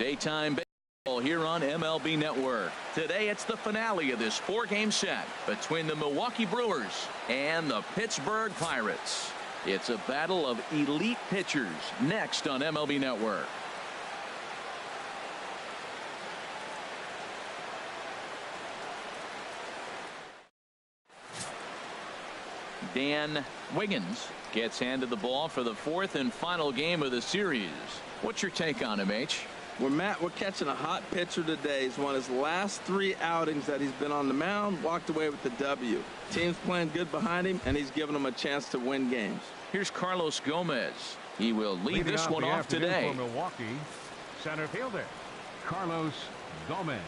Daytime baseball here on MLB Network. Today it's the finale of this four-game set between the Milwaukee Brewers and the Pittsburgh Pirates. It's a battle of elite pitchers next on MLB Network. Dan Wiggins gets handed the ball for the fourth and final game of the series. What's your take on him, H? Well, Matt, we're catching a hot pitcher today. He's won his last 3 outings that he's been on the mound, walked away with the W. Team's playing good behind him, and he's giving them a chance to win games. Here's Carlos Gomez. He will lead this one off today. For Milwaukee, center fielder Carlos Gomez.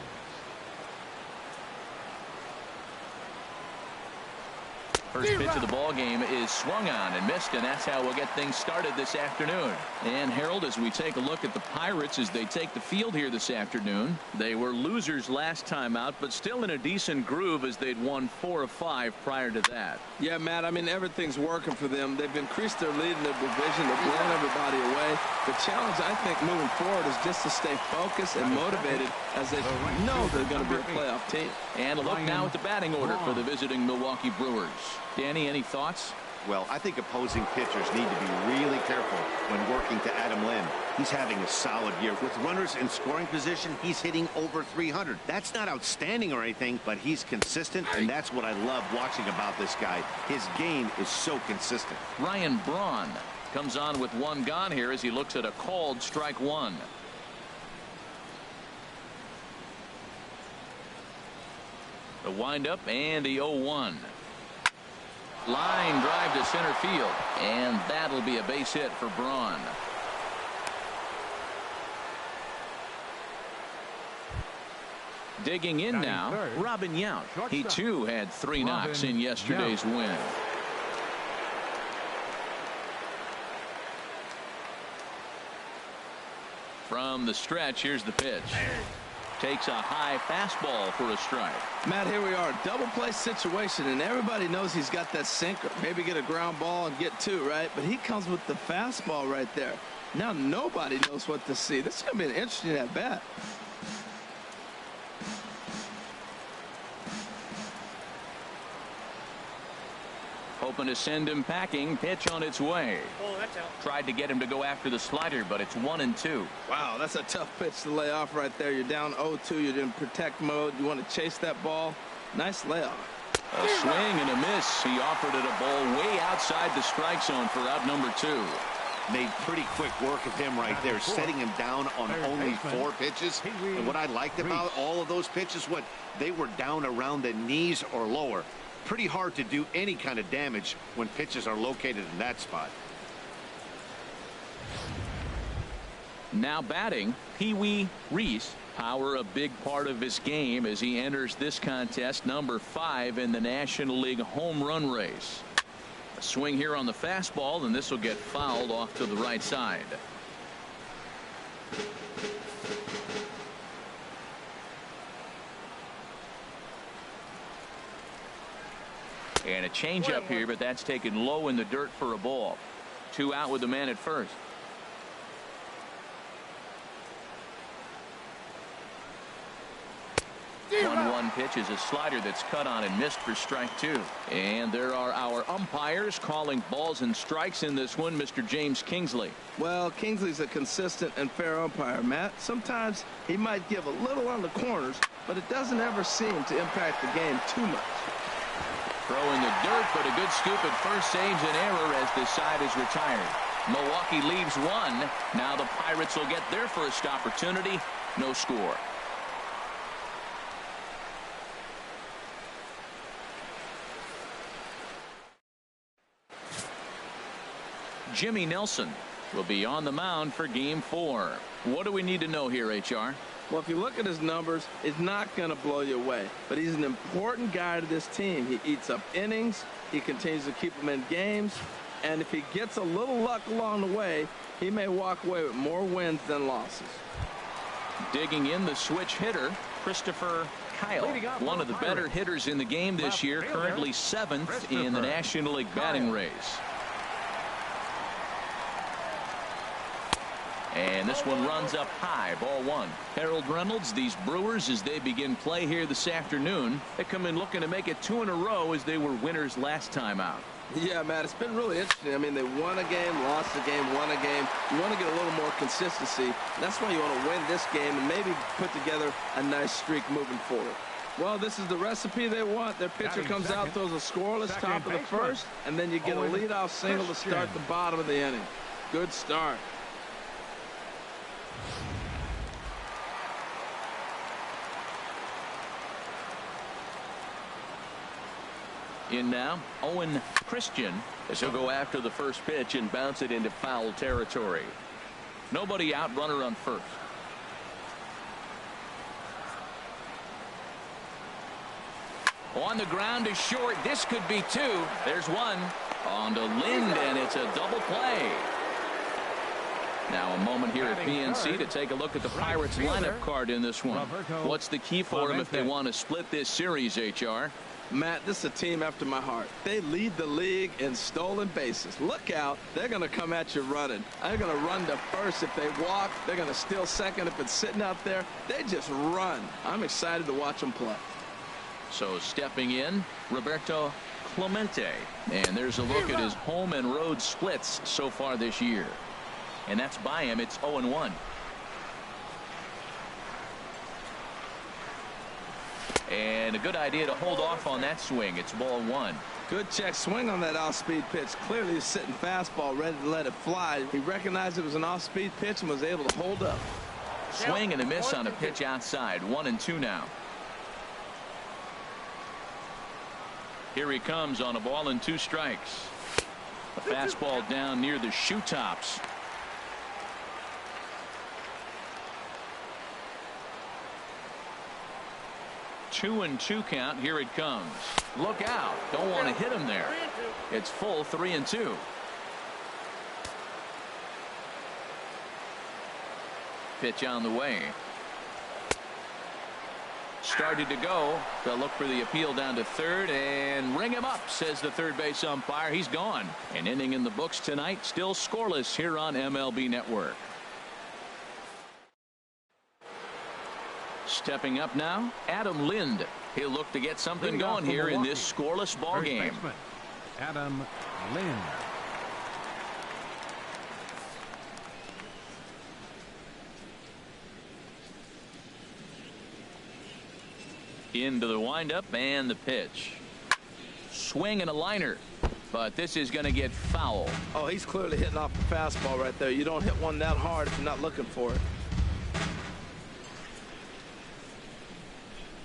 First pitch of the ball game is swung on and missed, and that's how we'll get things started this afternoon. And Harold, as we take a look at the Pirates as they take the field here this afternoon, they were losers last time out, but still in a decent groove as they'd won 4 of 5 prior to that. Yeah, Matt, I mean, everything's working for them. They've increased their lead in the division. They're blowing everybody away. The challenge, I think, moving forward is just to stay focused and motivated as they know they're going to be a playoff team. And a look now at the batting order for the visiting Milwaukee Brewers. Danny, any thoughts? Well, I think opposing pitchers need to be really careful when working to Adam Lynn. He's having a solid year. With runners in scoring position, he's hitting over 300. That's not outstanding or anything, but he's consistent, and that's what I love watching about this guy. His game is so consistent. Ryan Braun comes on with 1 gone here as he looks at a called strike 1. The windup and the 0-1. Line drive to center field, and that'll be a base hit for Braun. Digging in now, Robin Yount. He too had 3 knocks in yesterday's win. From the stretch, here's the pitch. Takes a high fastball for a strike. Matt, here we are, double play situation, and everybody knows he's got that sinker. Maybe get a ground ball and get 2, right? But he comes with the fastball right there. Now nobody knows what to see. This is going to be an interesting at bat. Hoping to send him packing. Pitch on its way. Oh, that's out. Tried to get him to go after the slider, but it's 1-2. Wow, that's a tough pitch to lay off right there. You're down 0-2. You're in protect mode. You want to chase that ball. Nice layoff. A swing and a miss. He offered it a ball way outside the strike zone for out number 2. Made pretty quick work of him right there, setting him down on only 4 pitches. And what I liked about all of those pitches, what they were down around the knees or lower. Pretty hard to do any kind of damage when pitches are located in that spot. Now batting, Pee Wee Reese. Power a big part of his game as he enters this contest, number 5 in the National League home run race. A swing here on the fastball, and this will get fouled off to the right side. And a changeup here, but that's taken low in the dirt for a ball. 2 out with the man at first. 1-1 pitch is a slider that's cut on and missed for strike 2. And there are our umpires calling balls and strikes in this one. Mr. James Kingsley. Well, Kingsley's a consistent and fair umpire, Matt. Sometimes he might give a little on the corners, but it doesn't ever seem to impact the game too much. Throw in the dirt, but a good scoop at first saves an error as this side is retired. Milwaukee leaves 1. Now the Pirates will get their first opportunity. No score. Jimmy Nelson will be on the mound for game 4. What do we need to know here, HR? Well, if you look at his numbers, it's not going to blow you away. But he's an important guy to this team. He eats up innings. He continues to keep them in games. And if he gets a little luck along the way, he may walk away with more wins than losses. Digging in the switch hitter, Christopher Kyle, one of the better hitters in the game this year, currently 7th in the National League batting race. And this one runs up high, ball one. Harold Reynolds, these Brewers, as they begin play here this afternoon, they come in looking to make it 2 in a row as they were winners last time out. Yeah, Matt, it's been really interesting. I mean, they won a game, lost a game, won a game. You want to get a little more consistency. That's why you want to win this game and maybe put together a nice streak moving forward. Well, this is the recipe they want. Their pitcher comes out, throws a scoreless top of the first, and then you get a leadoff single to start the bottom of the inning. Good start. In now, Owen Christian, as he'll go after the first pitch and bounce it into foul territory. Nobody out, runner on first. On the ground is short. This could be 2. There's one. On to Lind, and it's a double play. Now a moment here at PNC to take a look at the Pirates lineup card in this one. What's the key for them if they want to split this series, HR? Matt, this is a team after my heart. They lead the league in stolen bases. Look out. They're going to come at you running. They're going to run to first if they walk. They're going to steal second if it's sitting out there. They just run. I'm excited to watch them play. So stepping in, Roberto Clemente. And there's a look at his home and road splits so far this year. And that's by him. It's 0-1. And a good idea to hold off on that swing. It's ball one. Good check swing on that off-speed pitch. Clearly he's sitting fastball ready to let it fly. He recognized it was an off-speed pitch and was able to hold up. Swing and a miss on a pitch outside. 1-2 now. Here he comes on a ball and 2 strikes. A fastball down near the shoe tops. Two and 2 count. Here it comes. Look out. Don't want to hit him there. It's full 3-2. Pitch on the way. Started to go. They'll look for the appeal down to third and ring him up, says the third base umpire. He's gone. An inning in the books tonight. Still scoreless here on MLB Network. Stepping up now, Adam Lind. He'll look to get something going here in this scoreless ball game. Adam Lind. Into the windup and the pitch. Swing and a liner. But this is going to get foul. Oh, he's clearly hitting off the fastball right there. You don't hit one that hard if you're not looking for it.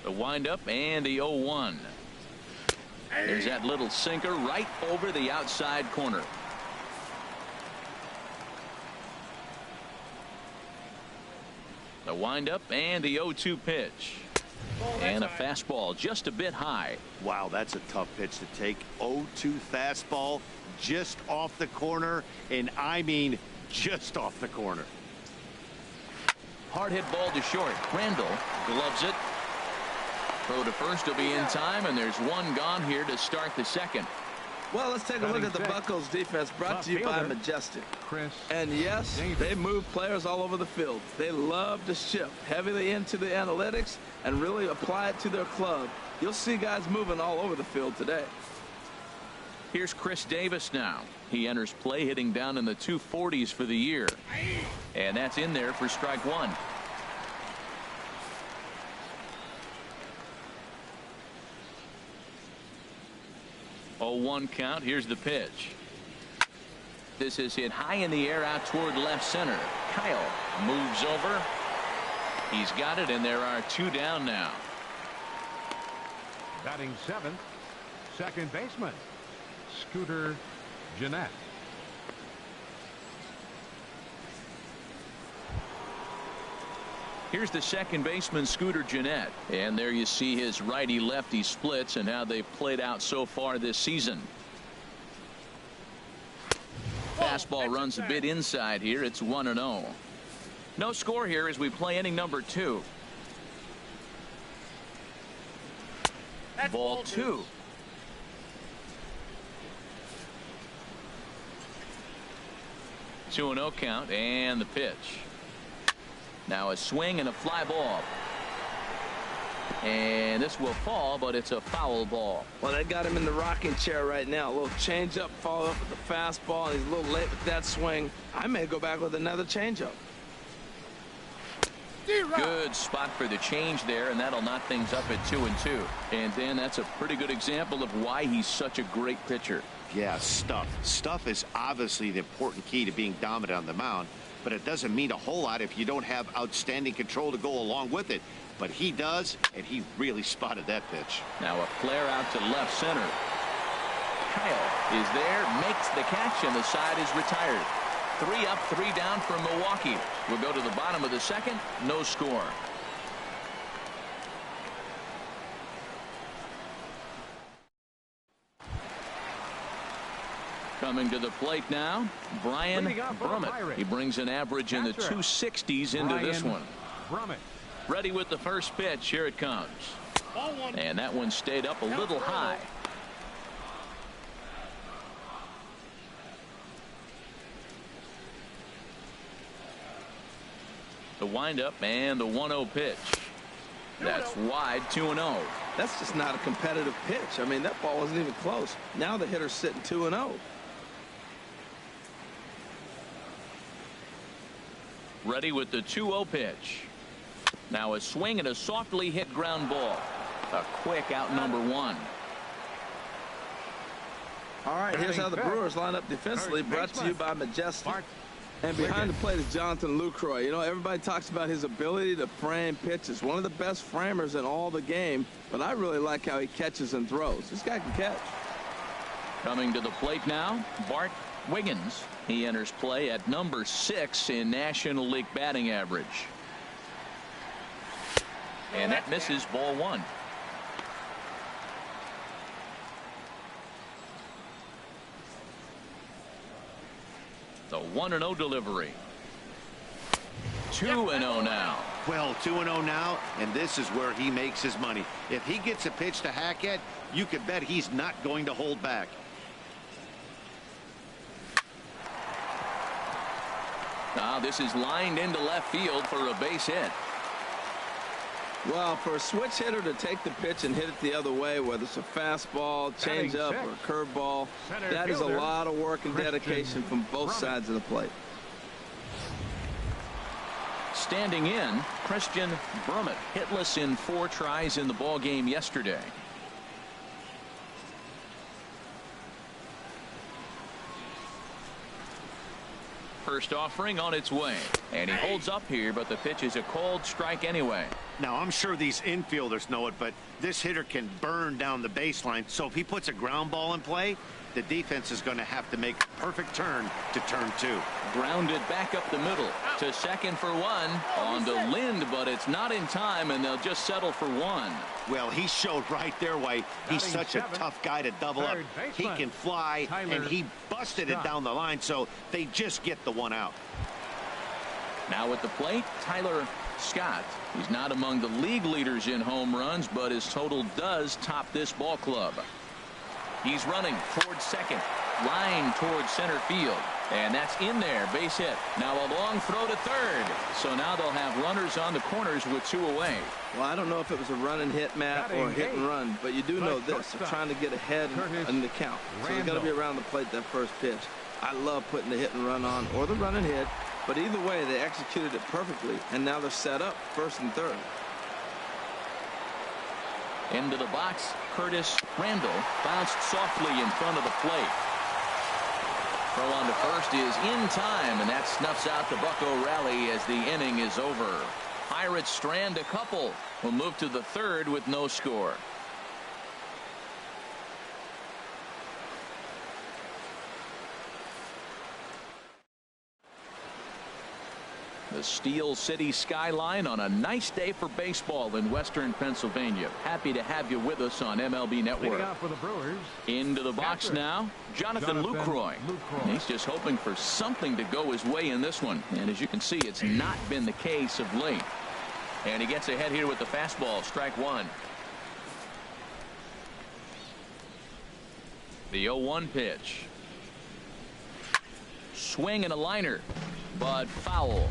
The windup and the 0-1. There's that little sinker right over the outside corner. The windup and the 0-2 pitch. And a fastball just a bit high. Wow, that's a tough pitch to take. 0-2 fastball just off the corner, and I mean just off the corner. Hard hit ball to short. Randall gloves it. Throw to first will be in time, and there's one gone here to start the second. Well, let's take a look at the Buccos defense, brought to you by Majestic. And yes, they move players all over the field. They love to shift heavily into the analytics and really apply it to their club. You'll see guys moving all over the field today. Here's Chris Davis now. He enters play hitting down in the 240s for the year. And that's in there for strike one. 0-1 count. Here's the pitch. This is hit high in the air out toward left center. Kyle moves over. He's got it, and there are 2 down now. Batting 7th, second baseman, Scooter Gennett. Here's the second baseman, Scooter Gennett. And there you see his righty-lefty splits and how they've played out so far this season. Fastball runs a bit inside here. It's 1-0. No score here as we play inning number 2. Ball 2. 2-0 count and the pitch. Now a swing and a fly ball. And this will fall, but it's a foul ball. Well, that got him in the rocking chair right now. A little changeup, follow up with the fastball, and he's a little late with that swing. I may go back with another changeup. Good spot for the change there, and that'll knock things up at 2-2. And then that's a pretty good example of why he's such a great pitcher. Yeah, stuff. Stuff is obviously the important key to being dominant on the mound, but it doesn't mean a whole lot if you don't have outstanding control to go along with it. But he does, and he really spotted that pitch. Now a flare out to left center. Kyle is there, makes the catch, and the side is retired. 3 up, 3 down for Milwaukee. We'll go to the bottom of the second. No score. Coming to the plate now, Brian Brummett. He brings an average in the 260s into this one. Ready with the first pitch. Here it comes. And that one stayed up a little high. The windup and the 1-0 pitch. That's wide. 2-0. That's just not a competitive pitch. I mean, that ball wasn't even close. Now the hitter's sitting 2-0. Ready with the 2-0 pitch. Now a swing and a softly hit ground ball. A quick out number 1. All right, here's how the Brewers line up defensively, brought to you by Majestic. And behind the plate is Jonathan Lucroy. You know, everybody talks about his ability to frame pitches. One of the best framers in all the game, but I really like how he catches and throws. This guy can catch. Coming to the plate now, Bart Wiggins. He enters play at number 6 in National League batting average. And that misses, ball 1. The 1-0 delivery. 2-0 now. Well, 2-0 now, and this is where he makes his money. If he gets a pitch to hack at, you can bet he's not going to hold back. Now this is lined into left field for a base hit. Well, for a switch hitter to take the pitch and hit it the other way, whether it's a fastball, changeup, or a curveball, that is a lot of work and dedication from both sides of the plate. Standing in, Christian Brummett, hitless in 4 tries in the ball game yesterday. First offering on its way, and he holds up here, but the pitch is a called strike anyway. Now, I'm sure these infielders know it, but this hitter can burn down the baseline, so if he puts a ground ball in play, the defense is going to have to make a perfect turn to turn 2. Grounded back up the middle to second for 1 on to Lind, but it's not in time, and they'll just settle for 1. Well, he showed right there why he's such a tough guy to double up. He can fly, and he busted it down the line, so they just get the 1 out. Now at the plate, Tyler Scott. He's not among the league leaders in home runs, but his total does top this ball club. He's running towards second, line towards center field, and that's in there, base hit. Now a long throw to third, so now they'll have runners on the corners with 2 away. Well, I don't know if it was a run and hit, Matt, or a hit and run, but you do know this: they're trying to get ahead in the count, so they've got to be around the plate that first pitch. I love putting the hit and run on, or the run and hit, but either way they executed it perfectly, and now they're set up first and third. Into the box, Curtis Randall bounced softly in front of the plate. Throw on to first is in time, and that snuffs out the Bucco rally as the inning is over. Pirates strand a couple. Will move to the third with no score. The Steel City skyline on a nice day for baseball in western Pennsylvania. Happy to have you with us on MLB Network. For the Brewers. Into the box now, Jonathan Lucroy. He's just hoping for something to go his way in this one. And as you can see, it's not been the case of late. And he gets ahead here with the fastball, strike 1. The 0-1 pitch. Swing and a liner, but foul.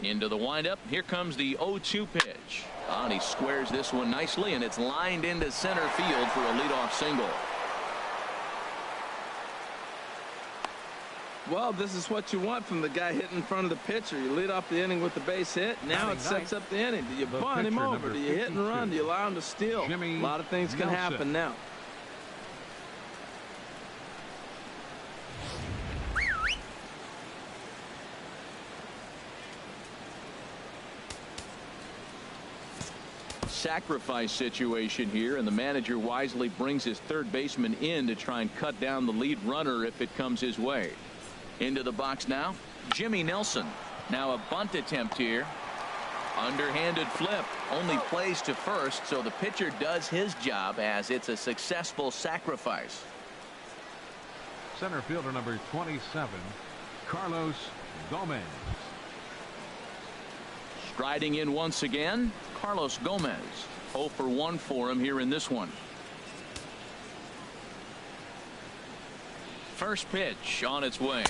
Into the windup. Here comes the 0-2 pitch. And he squares this one nicely, and it's lined into center field for a leadoff single. Well, this is what you want from the guy hitting in front of the pitcher. You lead off the inning with the base hit. Now it sets up the inning. Do you bunt him over? Do you hit and run? Do you allow him to steal? A lot of things can happen now. Sacrifice situation here, and the manager wisely brings his third baseman in to try and cut down the lead runner if it comes his way. Into the box now, Jimmy Nelson. Now a bunt attempt here. Underhanded flip, only plays to first, so the pitcher does his job as it's a successful sacrifice. Center fielder number 27, Carlos Gomez. Striding in once again, Carlos Gomez. 0 for 1 for him here in this one. First pitch on its way.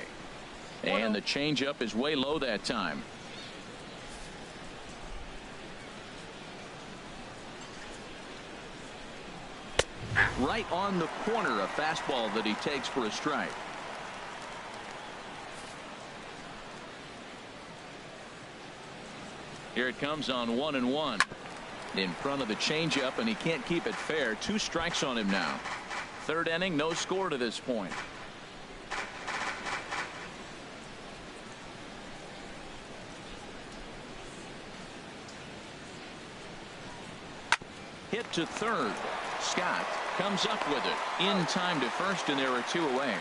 And the changeup is way low that time. Right on the corner, a fastball that he takes for a strike. Here it comes on 1-1. In front of the changeup, and he can't keep it fair. 2 strikes on him now. Third inning, no score to this point. Hit to third. Scott comes up with it in time to first, and there are 2 away.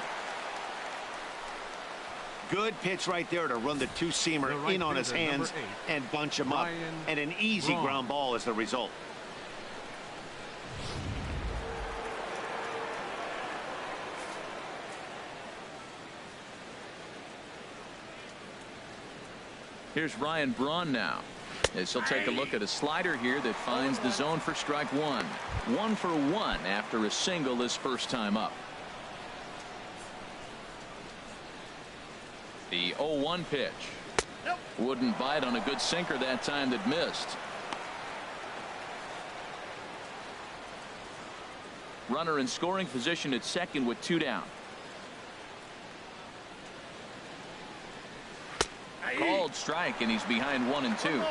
Good pitch right there to run the two-seamer in on his hands and bunch him up. And an easy ground ball is the result. Here's Ryan Braun now, as he'll take a look at a slider here that finds the zone for strike 1. 1 for 1 after a single this first time up. The 0-1 pitch. Wouldn't bite on a good sinker that time that missed. Runner in scoring position at second with 2 down. Called strike, and he's behind 1-2.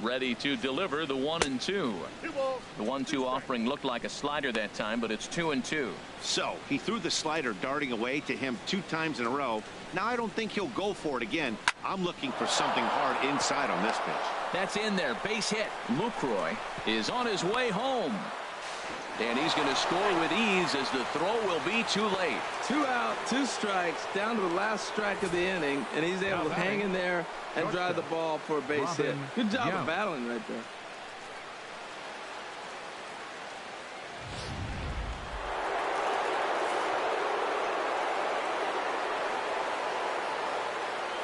Ready to deliver the 1-2. The 1-2 offering looked like a slider that time, but it's 2-2. So he threw the slider darting away to him 2 times in a row. Now I don't think he'll go for it again. I'm looking for something hard inside on this pitch. That's in there. Base hit. Lucroy is on his way home. And he's going to score with ease as the throw will be too late. 2 out, 2 strikes, down to the last strike of the inning, and he's able to hang in there and drive the ball for a base hit. Good job of battling right there.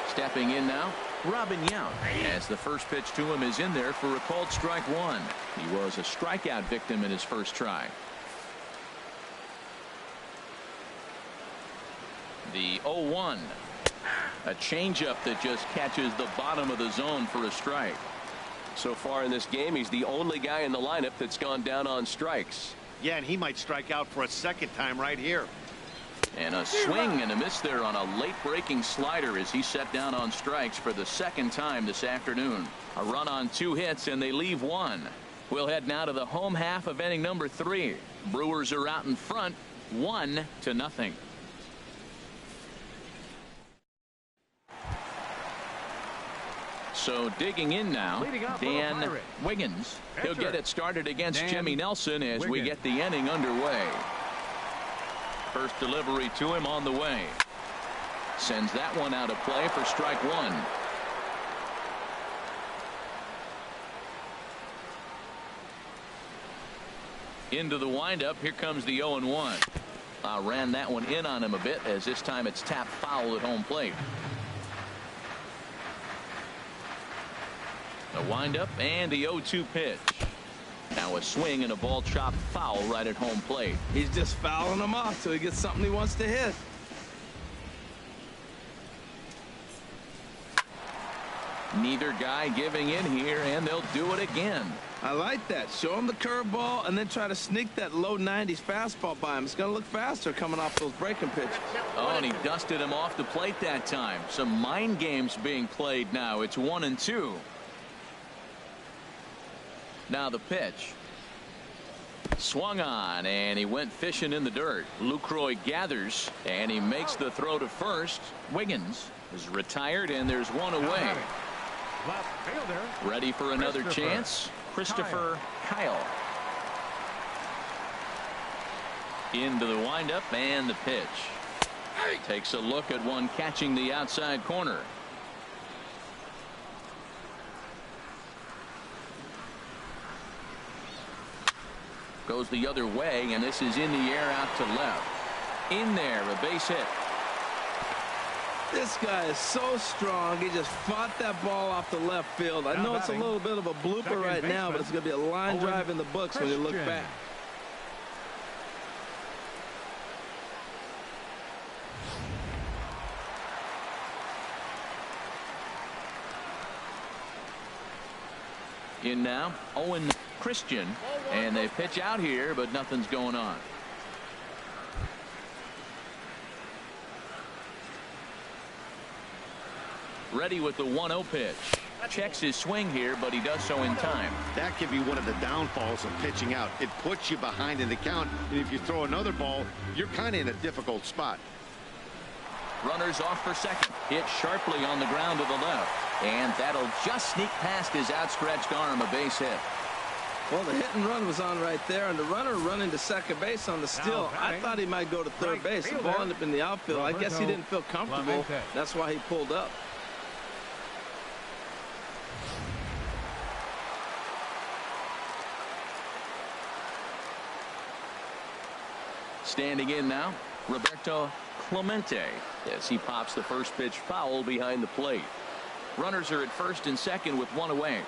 Stepping in now, Robin Yount, as the first pitch to him is in there for a called strike 1. He was a strikeout victim in his first try. The 0-1. A changeup that just catches the bottom of the zone for a strike. So far in this game, he's the only guy in the lineup that's gone down on strikes. Yeah, and he might strike out for a second time right here. And a swing and a miss there on a late breaking slider as he set down on strikes for the second time this afternoon. A run on 2 hits, and they leave 1. We'll head now to the home half of inning number 3. Brewers are out in front 1-0. So digging in now, Dan Wiggins. He'll get it started against Jimmy Nelson as we get the inning underway. First delivery to him on the way. Sends that one out of play for strike 1. Into the windup. Here comes the 0-1. Ran that one in on him a bit, as this time it's tapped foul at home plate. The windup and the 0-2 pitch. Now a swing and a ball chopped foul right at home plate. He's just fouling him off till he gets something he wants to hit. Neither guy giving in here, and they'll do it again. I like that. Show him the curveball and then try to sneak that low 90s fastball by him. It's going to look faster coming off those breaking pitches. Oh, and he dusted him off the plate that time. Some mind games being played now. It's 1-2. Now the pitch. Swung on, and he went fishing in the dirt. Lucroy gathers, and he makes the throw to first. Wiggins is retired, and there's one away. Left fielder. Ready for another chance. Christopher Kyle. Into the windup and the pitch. Takes a look at one catching the outside corner. Goes the other way, and this is in the air out to left. In there, a base hit. This guy is so strong. He just fought that ball off the left field. I know it's a little bit of a blooper right now, but it's going to be a line drive in the books when you look back. In now, Owen Christian, and they pitch out here, but nothing's going on. Ready with the 1-0 pitch. Checks his swing here, but he does so in time. That could be one of the downfalls of pitching out. It puts you behind in the count, and if you throw another ball, you're kind of in a difficult spot. Runners off for second. Hit sharply on the ground to the left, and that'll just sneak past his outstretched arm, a base hit. Well, the hit and run was on right there, and the runner running to second base on the steal. I thought he might go to third base. The ball ended up in the outfield. I guess he didn't feel comfortable. That's why he pulled up. Standing in now, Roberto Clemente, as he pops the first pitch foul behind the plate. Runners are at first and second with one away.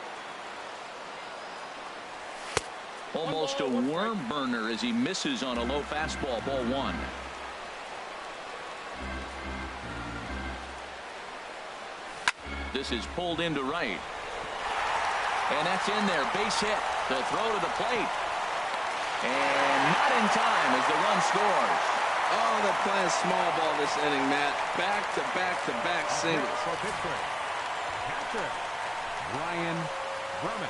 Almost a worm burner as he misses on a low fastball, ball one. This is pulled into right. And that's in there, base hit. The throw to the plate. And not in time as the run scores. Oh, they're playing small ball this inning, Matt. Back-to-back singles. For Pittsburgh, catcher Ryan Brumman.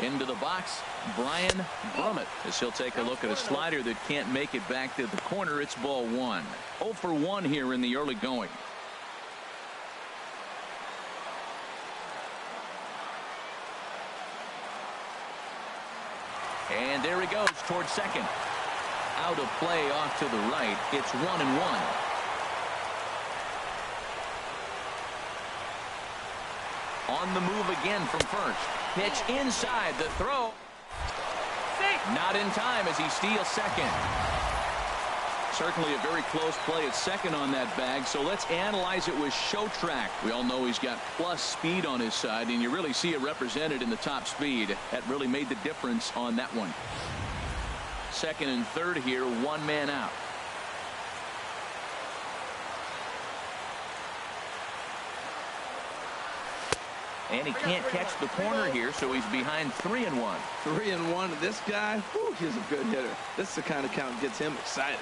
Into the box, Brian Brummett, as he'll take a look at a slider that can't make it back to the corner. It's ball one. 0 for 1 here in the early going. And there he goes towards second. Out of play off to the right. It's 1-1. On the move again from first. Pitch inside, the throw. Not in time as he steals second. Certainly a very close play at second on that bag, so let's analyze it with show track. We all know he's got plus speed on his side, and you really see it represented in the top speed. That really made the difference on that one. Second and third here, one man out. And he can't catch the corner here, so he's behind 3-1. 3-1. This guy, whew, he's a good hitter. This is the kind of count that gets him excited.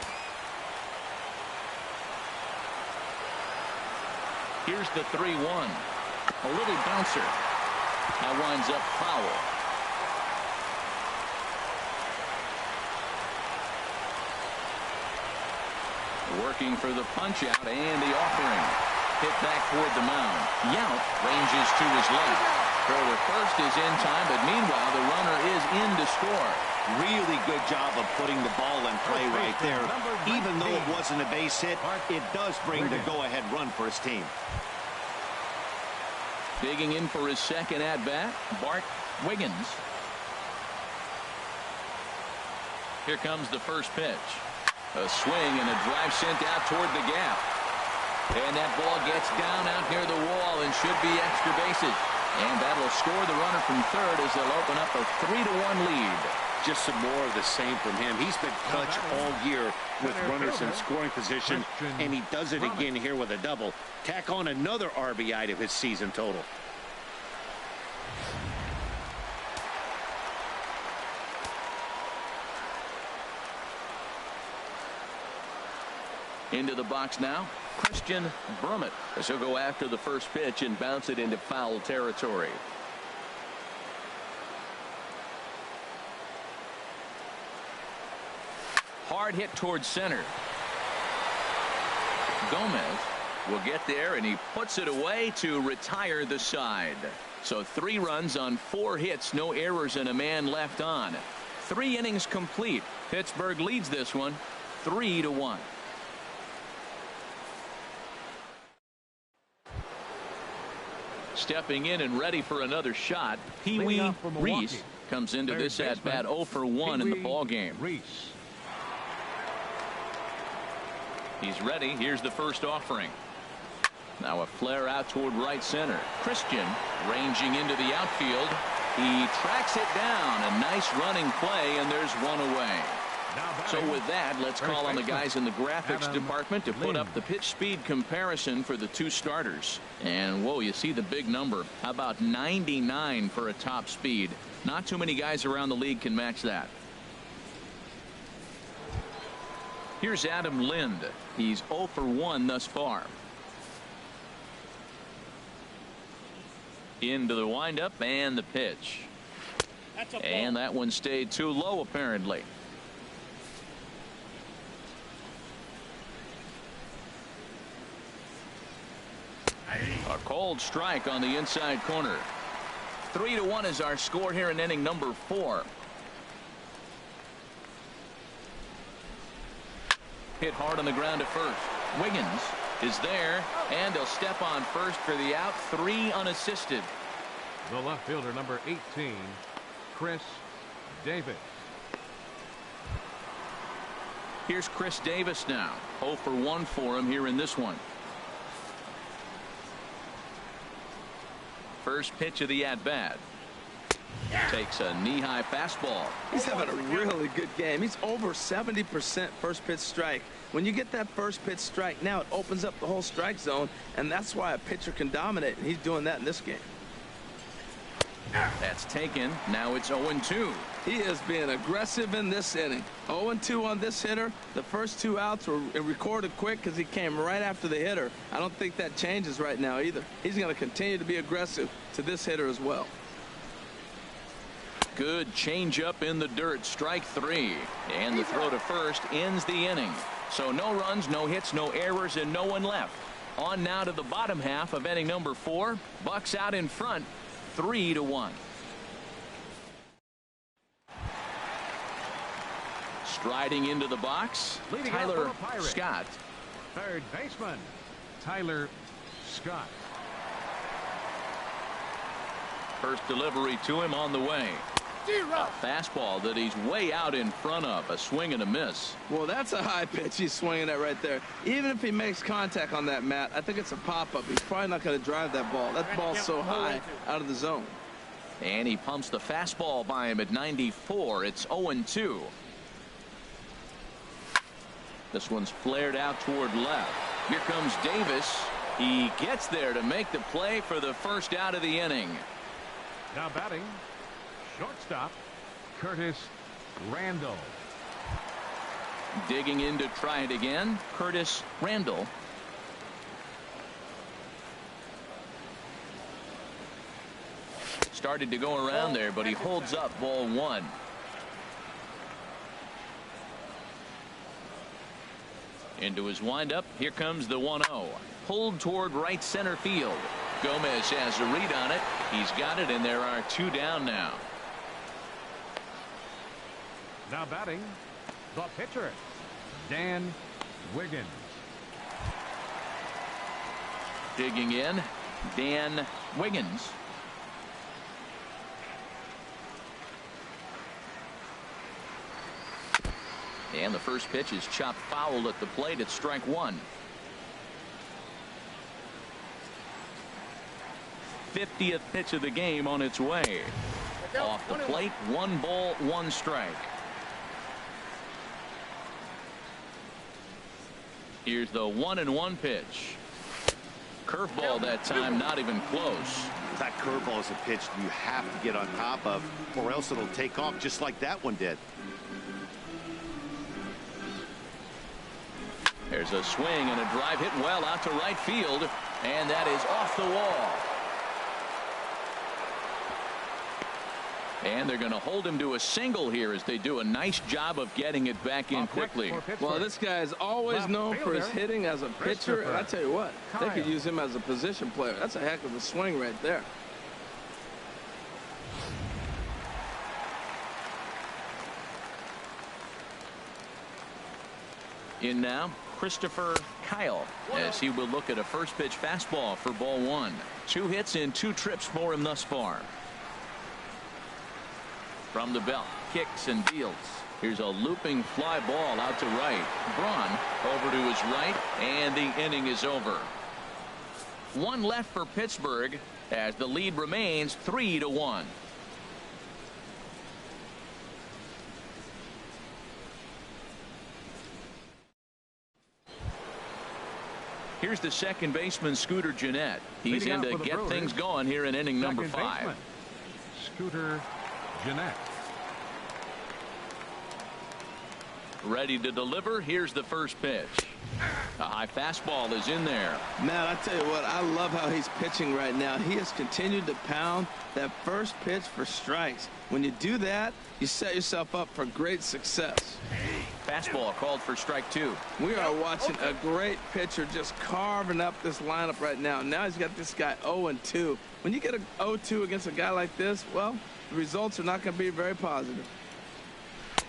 Here's the 3-1. A little bouncer. That winds up foul. Working for the punch out and the offering. Hit back toward the mound. Yount ranges to his left. Throw to first is in time, but meanwhile the runner is in to score. Really good job of putting the ball in play right there. Even though it wasn't a base hit, it does bring the go-ahead run for his team. Digging in for his second at-bat, Bart Wiggins. Here comes the first pitch. A swing and a drive sent out toward the gap. And that ball gets down out near the wall and should be extra bases. And that'll score the runner from third as they'll open up a 3-1 lead. Just some more of the same from him. He's been clutch all year with runners in scoring position, and he does it again here with a double. Tack on another RBI to his season total. Into the box now, Christian Brummett, as he'll go after the first pitch and bounce it into foul territory. Hard hit towards center. Gomez will get there, and he puts it away to retire the side. So 3 runs on 4 hits, no errors, and a man left on. 3 innings complete. Pittsburgh leads this one 3-1. Stepping in and ready for another shot, Pee Wee Reese comes into this at bat 0 for 1 in the ball game. He's ready. Here's the first offering. Now a flare out toward right center. Christian ranging into the outfield. He tracks it down. A nice running play, and there's one away. So with that, let's call on the guys in the graphics department to put up the pitch speed comparison for the 2 starters. And whoa, you see the big number. How about 99 for a top speed? Not too many guys around the league can match that. Here's Adam Lind. He's 0 for 1 thus far. Into the windup and the pitch. And that one stayed too low apparently. A cold strike on the inside corner. 3-1 is our score here in inning number 4. Hit hard on the ground at first. Wiggins is there, and he'll step on first for the out. 3 unassisted. The left fielder, number 18, Chris Davis. Here's Chris Davis now. 0 for 1 for him here in this one. First pitch of the at-bat. Takes a knee-high fastball. He's having a really good game. He's over 70% first pitch strike. When you get that first pitch strike, now it opens up the whole strike zone, and that's why a pitcher can dominate, and he's doing that in this game. That's taken. Now it's 0-2. He is being aggressive in this inning. 0-2 on this hitter. The first 2 outs were recorded quick because he came right after the hitter. I don't think that changes right now either. He's going to continue to be aggressive to this hitter as well. Good changeup in the dirt. Strike 3. And the throw to first ends the inning. So no runs, no hits, no errors, and no one left. On now to the bottom half of inning number 4. Bucks out in front 3-1. Striding into the box, Tyler Scott. Third baseman, Tyler Scott. First delivery to him on the way. A fastball that he's way out in front of. A swing and a miss. Well, that's a high pitch he's swinging at right there. Even if he makes contact on that, Matt, I think it's a pop-up. He's probably not going to drive that ball. That ball's so high out of the zone. And he pumps the fastball by him at 94. It's 0-2. This one's flared out toward left. Here comes Davis. He gets there to make the play for the first out of the inning. Now batting, shortstop, Curtis Randall. Digging in to try it again, Curtis Randall. Started to go around there, but he holds up ball 1. Into his windup. Here comes the 1-0. Pulled toward right center field. Gomez has a read on it. He's got it, and there are 2 down now. Now batting, the pitcher, Dan Wiggins. Digging in, Dan Wiggins. And the first pitch is chopped foul at the plate. It's strike 1. 50th pitch of the game on its way. Off the plate, 1 ball, 1 strike. Here's the 1-1 pitch. Curveball that time, not even close. That curveball is a pitch you have to get on top of, or else it'll take off just like that one did. There's a swing and a drive hit well out to right field, and that is off the wall. And they're going to hold him to a single here as they do a nice job of getting it back in quickly. Well, this guy is always known for his hitting as a pitcher, and I tell you what, they could use him as a position player. That's a heck of a swing right there. In now, Christopher Kyle, as he will look at a first pitch fastball for ball 1. 2 hits in 2 trips for him thus far. From the belt, kicks and deals. Here's a looping fly ball out to right. Braun over to his right, and the inning is over. 1 left for Pittsburgh as the lead remains 3-1. Here's the second baseman, Scooter Gennett. He's in to get things going here in inning number 5. Scooter Gennett. Ready to deliver. Here's the first pitch. A high fastball is in there. Man, I tell you what, I love how he's pitching right now. He has continued to pound that first pitch for strikes. When you do that, you set yourself up for great success. Fastball called for strike 2. We are watching a great pitcher just carving up this lineup right now. Now he's got this guy 0-2. When you get a 0-2 against a guy like this, well, the results are not going to be very positive.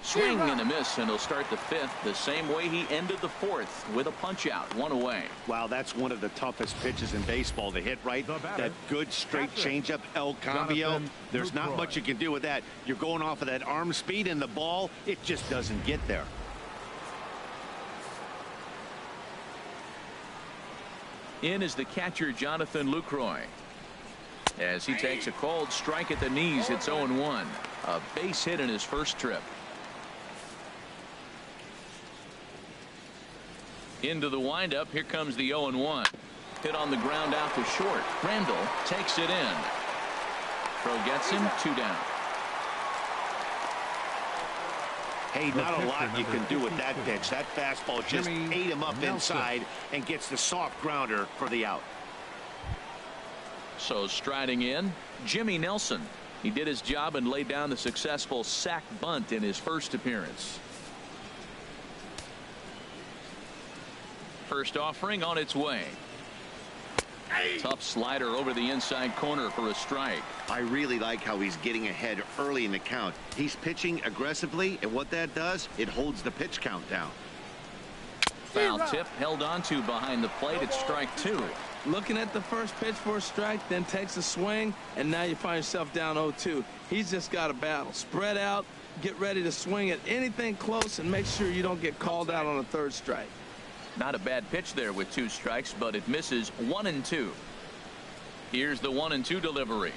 Swing and a miss, and he'll start the 5th the same way he ended the 4th with a punch out, 1 away. Wow, that's one of the toughest pitches in baseball to hit right. That good straight changeup, El Cambio. There's not much you can do with that. You're going off of that arm speed, and the ball, it just doesn't get there. In is the catcher, Jonathan Lucroy. As he takes a cold strike at the knees, it's 0-1. A base hit in his first trip. Into the windup. Here comes the 0-1. Hit on the ground out to short. Randall takes it in. Throw gets him, 2 down. Hey, not a lot you can do with that pitch. That fastball just ate him up inside and gets the soft grounder for the out. So striding in, Jimmy Nelson. He did his job and laid down the successful sac bunt in his first appearance. First offering on its way. Tough slider over the inside corner for a strike. I really like how he's getting ahead early in the count. He's pitching aggressively, and what that does, it holds the pitch count down. Foul tip held onto behind the plate. It's strike 2. Looking at the first pitch for a strike, then takes a swing, and now you find yourself down 0-2. He's just got a battle. Spread out, get ready to swing at anything close, and make sure you don't get called out on a 3rd strike. Not a bad pitch there with 2 strikes, but it misses 1-2. Here's the 1-2 delivery.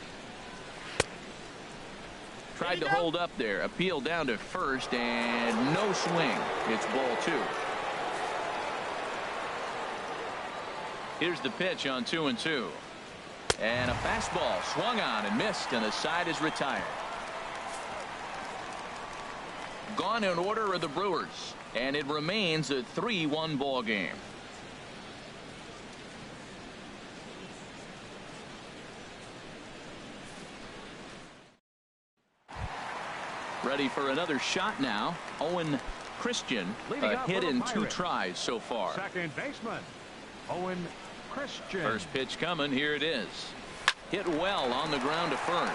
Tried to hold up there. Appeal down to first, and no swing. It's ball 2. Here's the pitch on 2-2. And a fastball swung on and missed, and the side is retired. Gone in order are the Brewers, and it remains a 3-1 ball game. Ready for another shot now. Owen Christian, a hit in 2 tries so far. Second baseman, Owen Christian. First pitch coming. Here it is. Hit well on the ground to first.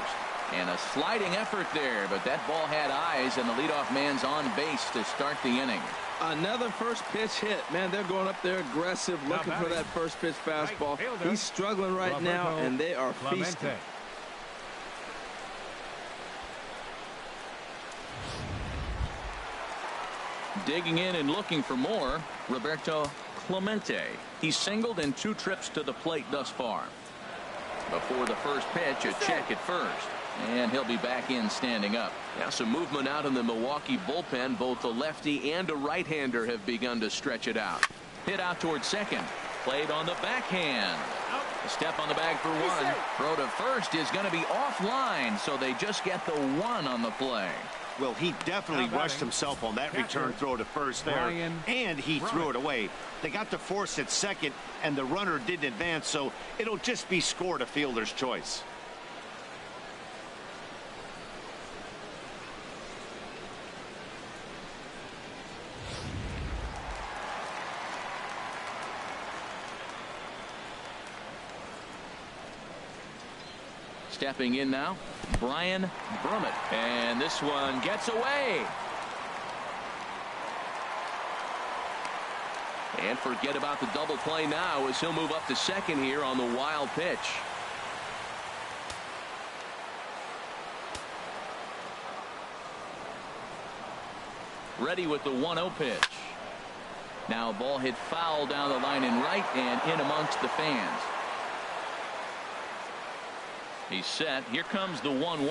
And a sliding effort there, but that ball had eyes, and the leadoff man's on base to start the inning. Another first pitch hit. Man, they're going up there aggressive, looking for that first pitch fastball. He's struggling right now, and they are feasting. Digging in and looking for more, Roberto Clemente. He's singled in 2 trips to the plate thus far. Before the first pitch, a check at first. And he'll be back in standing up. Now some movement out in the Milwaukee bullpen. Both a lefty and a right-hander have begun to stretch it out. Hit out towards second. Played on the backhand. A step on the bag for 1. Throw to first is going to be offline, so they just get the 1 on the play. Well, he definitely rushed himself on that return throw to first there, and he threw it away. They got to force at second, and the runner didn't advance, so it'll just be scored a fielder's choice. Stepping in now, Brian Brummett. And this one gets away. And forget about the double play now as he'll move up to second here on the wild pitch. Ready with the 1-0 pitch. Now ball hit foul down the line in right and in amongst the fans. He's set. Here comes the 1-1.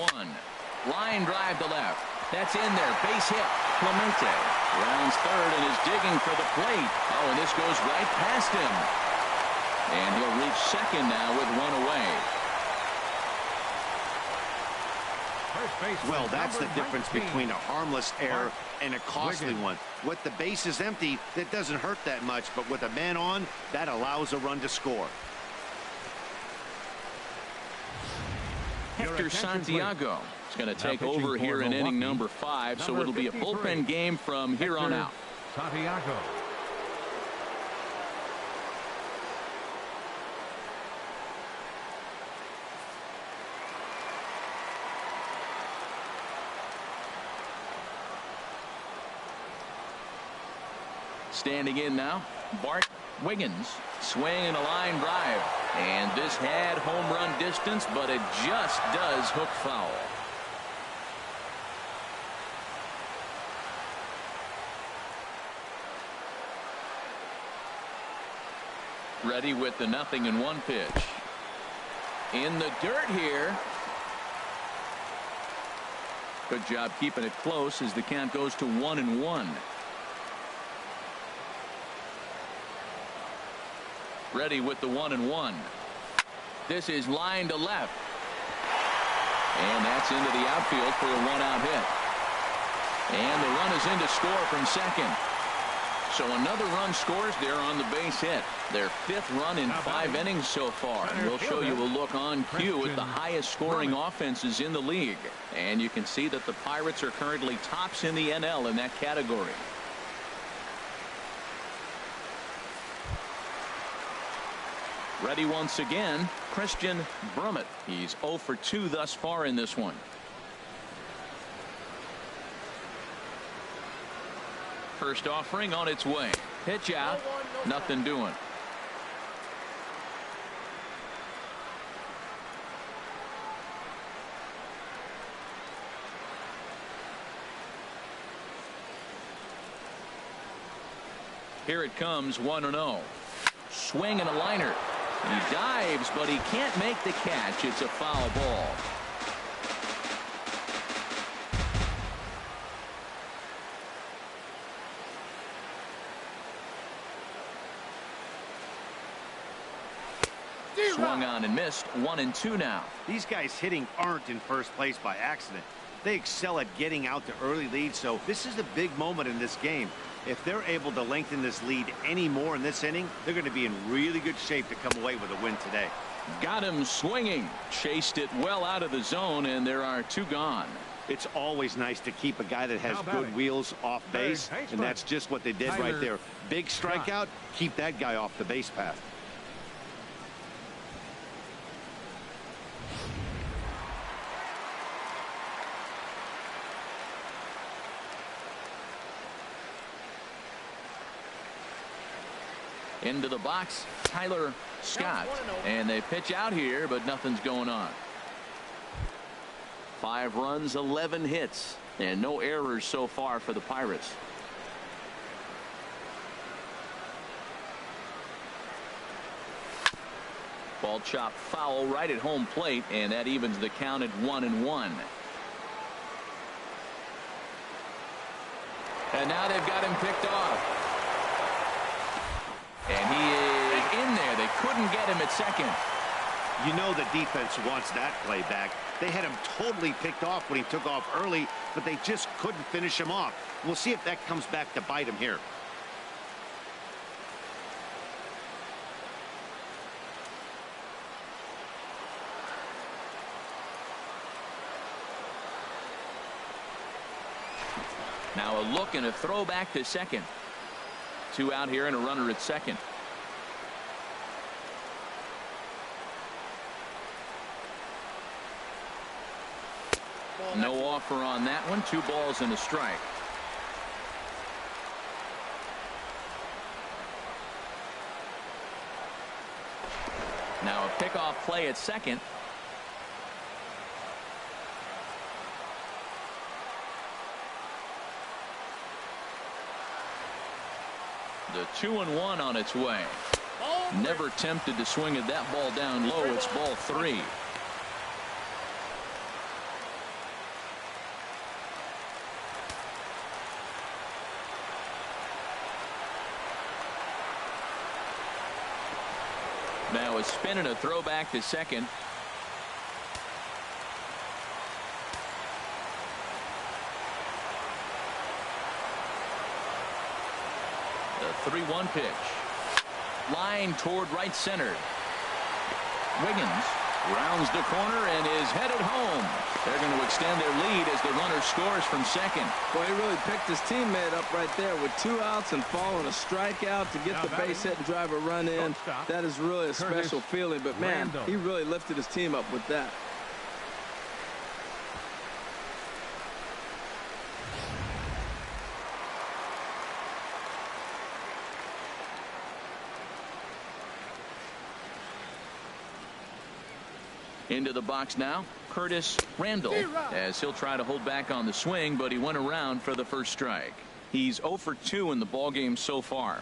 Line drive to left. That's in there. Base hit. Clemente rounds third and is digging for the plate. Oh, and this goes right past him. And he'll reach second now with 1 away. Well, that's the difference between a harmless error and a costly one. With the base is empty, that doesn't hurt that much, but with a man on, that allows a run to score. Hector Santiago is going to take over here in inning number 5, so it'll be a bullpen game from here on out. Santiago. Standing in now, Bart Wiggins. Swing and a line drive. And this had home run distance, but it just does hook foul. Ready with the 0-1 pitch. In the dirt here. Good job keeping it close as the count goes to 1-1. Ready with the 1-1. This is line to left. And that's into the outfield for a 1-out hit. And the run is in to score from second. So another run scores there on the base hit. Their 5th run in 5 innings so far. And we'll show you a look on cue at the highest scoring offenses in the league. And you can see that the Pirates are currently tops in the NL in that category. Ready once again, Christian Brummett. He's 0 for 2 thus far in this one. First offering on its way. Pitch out. Nothing doing. Here it comes, 1-0. Swing and a liner. He dives, but he can't make the catch. It's a foul ball. Swung on and missed. 1-2 now. These guys hitting aren't in first place by accident. They excel at getting out to early leads, so this is a big moment in this game. If they're able to lengthen this lead any more in this inning, they're going to be in really good shape to come away with a win today. Got him swinging. Chased it well out of the zone, and there are 2 gone. It's always nice to keep a guy that has good wheels off base, and that's just what they did right there. Big strikeout, keep that guy off the base path. Into the box, Tyler Scott. And they pitch out here, but nothing's going on. 5 runs, 11 hits, and no errors so far for the Pirates. Ball chopped foul right at home plate, and that evens the count at 1-1. And now they've got him picked off. And he is in there. They couldn't get him at second. You know the defense wants that play back. They had him totally picked off when he took off early, but they just couldn't finish him off. We'll see if that comes back to bite him here. Now a look and a throw back to second. 2 out here and a runner at second. No offer on that one. 2 balls and a strike. Now a pickoff play at second. The 2-1 on its way. Never tempted to swing at that ball down low. It's ball 3. Now a spin and a throw back to second. The 3-1 pitch. Line toward right center. Wiggins rounds the corner and is headed home. They're going to extend their lead as the runner scores from second. Boy, he really picked his teammate up right there with 2 outs and following a strikeout to get the base hit and drive a run in. That is really a special feeling. But, man, he really lifted his team up with that. Into the box now, Curtis Randall, as he'll try to hold back on the swing, but he went around for the first strike. He's 0 for 2 in the ballgame so far.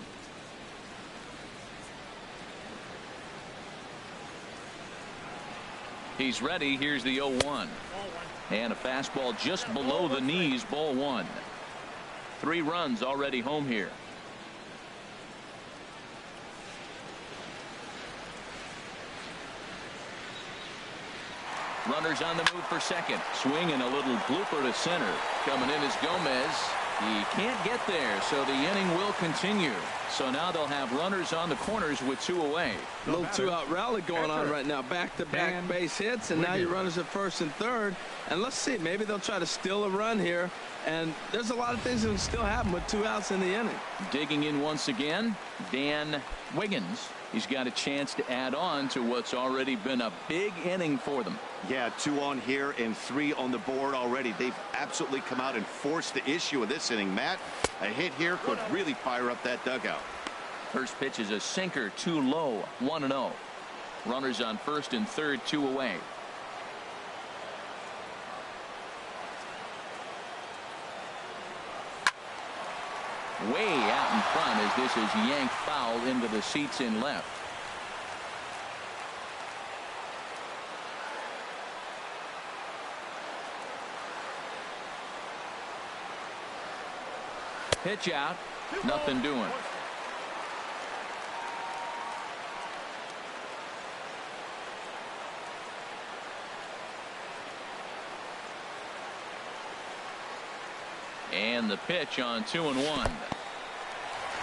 He's ready. Here's the 0-1. And a fastball just below the knees, ball 1. 3 runs already home here. Runners on the move for second. Swing and a little blooper to center. Coming in is Gomez. He can't get there, so the inning will continue. So now they'll have runners on the corners with 2 away. Little 2-out rally going on right now. Back-to-back base hits, and now your runners at first and third. And let's see, maybe they'll try to steal a run here. And there's a lot of things that can still happen with 2 outs in the inning. Digging in once again, Dan Wiggins. He's got a chance to add on to what's already been a big inning for them. Yeah, 2 on here and 3 on the board already. They've absolutely come out and forced the issue of this inning. Matt, a hit here could really fire up that dugout. First pitch is a sinker, too low, 1-0. Runners on first and third, 2 away. Way out in front as this is yanked foul into the seats in left. Pitch out, nothing doing. And the pitch on 2-1.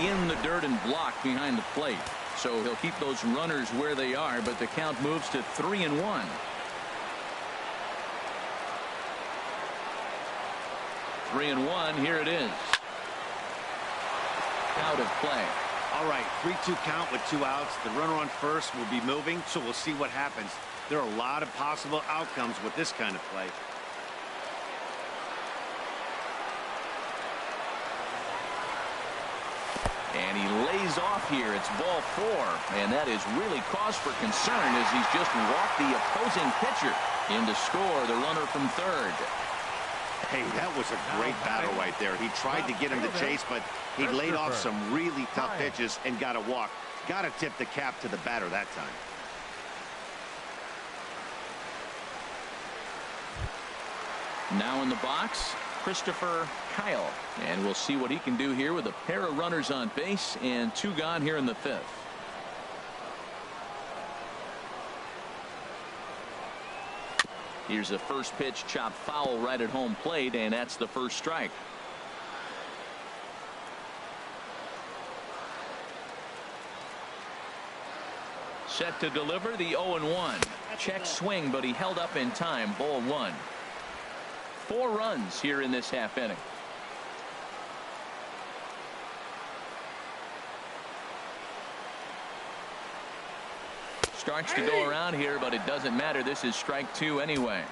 In the dirt and blocked behind the plate. So he'll keep those runners where they are, but the count moves to 3-1. 3-1, here it is. Out of play. All right, 3-2 count with 2 outs. The runner on first will be moving, so we'll see what happens. There are a lot of possible outcomes with this kind of play. And he lays is off here. It's ball 4, and that is really cause for concern as he's just walked the opposing pitcher in to score the runner from third. Hey, that was a great battle right there. He tried to get him to chase, but he laid off some really tough pitches and got a walk. Got to tip the cap to the batter that time. Now in the box, Christopher Kyle, and we'll see what he can do here with a pair of runners on base and 2 gone here in the 5th. Here's a first pitch chopped foul right at home plate, and that's the first strike. Set to deliver the 0-1. Check swing, but he held up in time. Ball 1. 4 runs here in this half inning. Starts to go around here, but it doesn't matter. This is strike 2 anyway.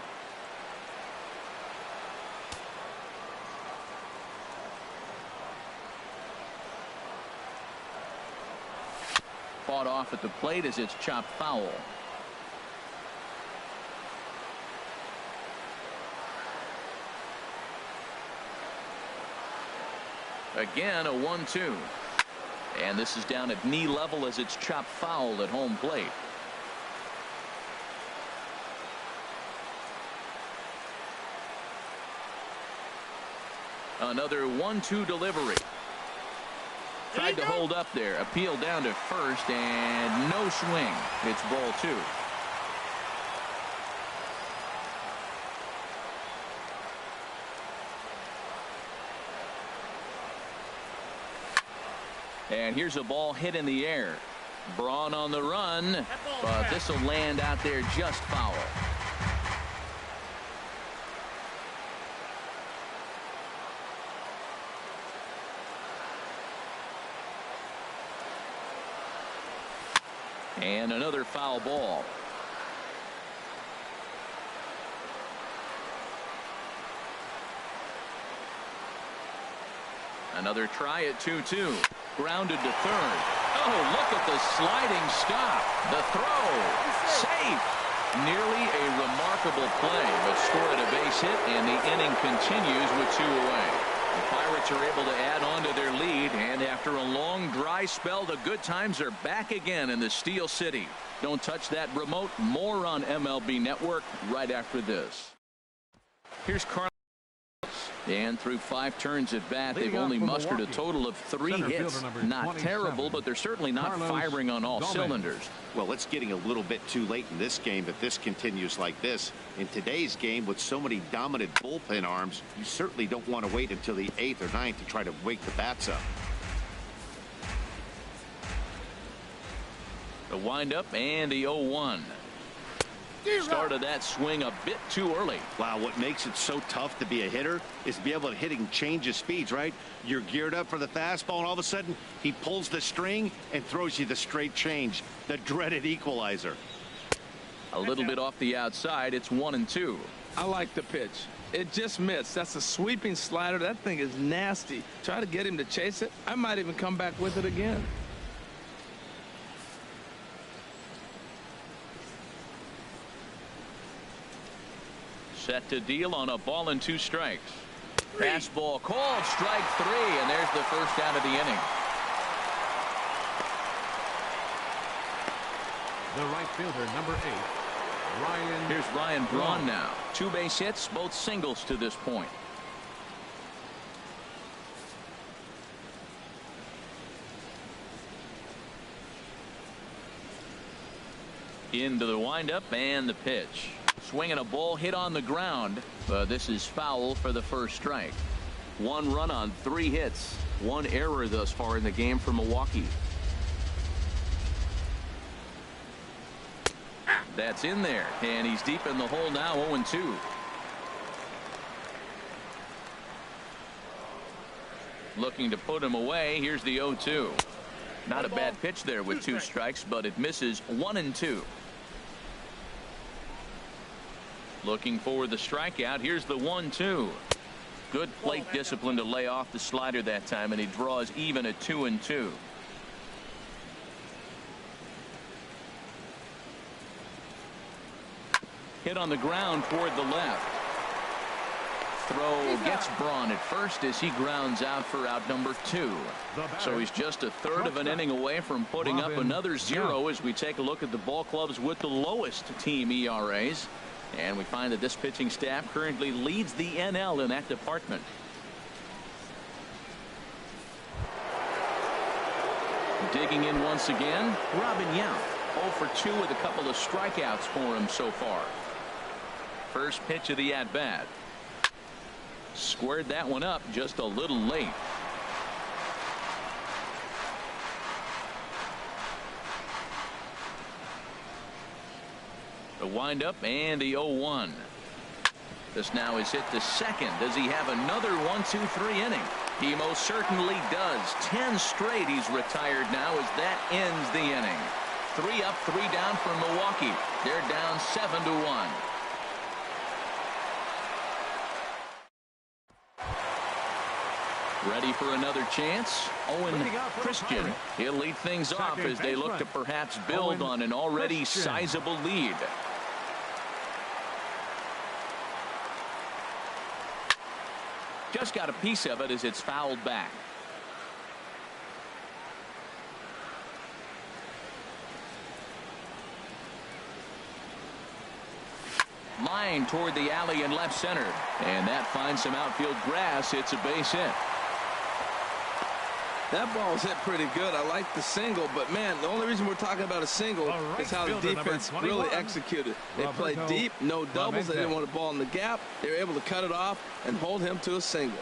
Fought off at the plate as it's chopped foul. Again, a 1-2. And this is down at knee level as it's chopped foul at home plate. Another 1-2 delivery. Tried to hold up there. Appeal down to first, and no swing. It's ball 2. And here's a ball hit in the air. Braun on the run, but this will land out there just foul. And another foul ball. Another try at 2-2. Grounded to third. Oh, look at the sliding stop. The throw. Safe. Nearly a remarkable play, but scored a base hit, and the inning continues with 2 away. The Pirates are able to add on to their lead, and after a long dry spell, the good times are back again in the Steel City. Don't touch that remote. More on MLB Network right after this. Here's Carlos. And through 5 turns at bat, they've only mustered a total of 3 hits. Not terrible, but they're certainly not firing on all cylinders. Well, it's getting a little bit too late in this game if this continues like this. In today's game, with so many dominant bullpen arms, you certainly don't want to wait until the 8th or 9th to try to wake the bats up. The windup and the 0-1. Started that swing a bit too early. Wow, what makes it so tough to be a hitter is to be able to hitting change of speeds, right? You're geared up for the fastball, and all of a sudden he pulls the string and throws you the straight change, the dreaded equalizer. A little bit off the outside. It's 1-2. I like the pitch. It just missed. That's a sweeping slider. That thing is nasty. Try to get him to chase it. I might even come back with it again. Set to deal on a ball and 2 strikes. Fastball called, strike 3, and there's the first out of the inning. The right fielder, number 8, Ryan. Here's Ryan Braun now. 2 base hits, both singles to this point. Into the windup and the pitch. Swinging a ball hit on the ground, but this is foul for the first strike. 1 run on 3 hits. 1 error thus far in the game for Milwaukee. That's in there, and he's deep in the hole now. 0-2. Looking to put him away. Here's the 0-2. Not a bad pitch there with 2 strikes, but it misses. 1-2. Looking for the strikeout. Here's the 1-2. Good plate discipline to lay off the slider that time, and he draws even at 2-2. Hit on the ground toward the left. Throw gets Braun at first as he grounds out for out number 2. So he's just a third of an inning away from putting up another 0 as we take a look at the ball clubs with the lowest team ERAs. And we find that this pitching staff currently leads the NL in that department. Digging in once again, Robin Yount. 0 for 2 with a couple of strikeouts for him so far. First pitch of the at-bat. Squared that one up just a little late. The windup and the 0-1. This now is hit to second. Does he have another 1-2-3 inning? He most certainly does. 10 straight he's retired now as that ends the inning. 3 up, 3 down for Milwaukee. They're down 7-1. Ready for another chance? Owen Christian. He'll lead things off as they look to perhaps build on an already sizable lead. Just got a piece of it as it's fouled back. Line toward the alley in left center. And that finds some outfield grass. It's a base hit. That ball was hit pretty good. I like the single, but man, the only reason we're talking about a single is how the defense really executed. They played deep, no doubles. They didn't want a ball in the gap. They were able to cut it off and hold him to a single.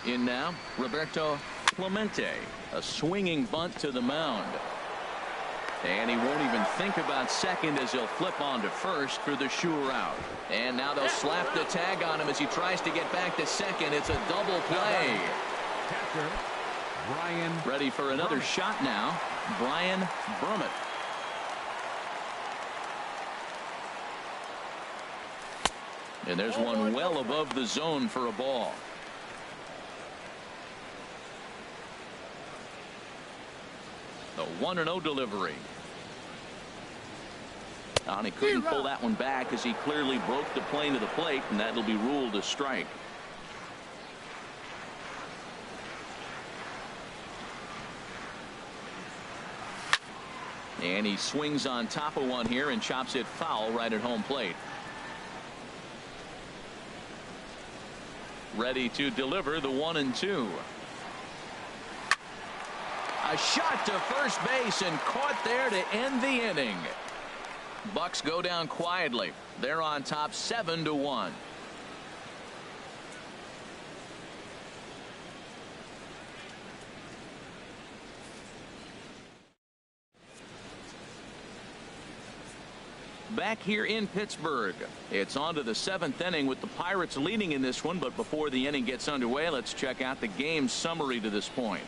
In now, Roberto Clemente. A swinging bunt to the mound. And he won't even think about second as he'll flip on to first for the sure out. And now they'll slap the tag on him as he tries to get back to second. It's a double play. Catcher, Brian. Ready for another shot now. Brian Brummett. And there's one well above the zone for a ball. The 1-0 delivery. And he couldn't pull that one back as he clearly broke the plane of the plate, and that'll be ruled a strike. And he swings on top of one here and chops it foul right at home plate. Ready to deliver the 1-2. A shot to first base and caught there to end the inning. Bucks go down quietly. They're on top 7-1. Back here in Pittsburgh, it's on to the 7th inning with the Pirates leading in this one. But before the inning gets underway, let's check out the game summary to this point.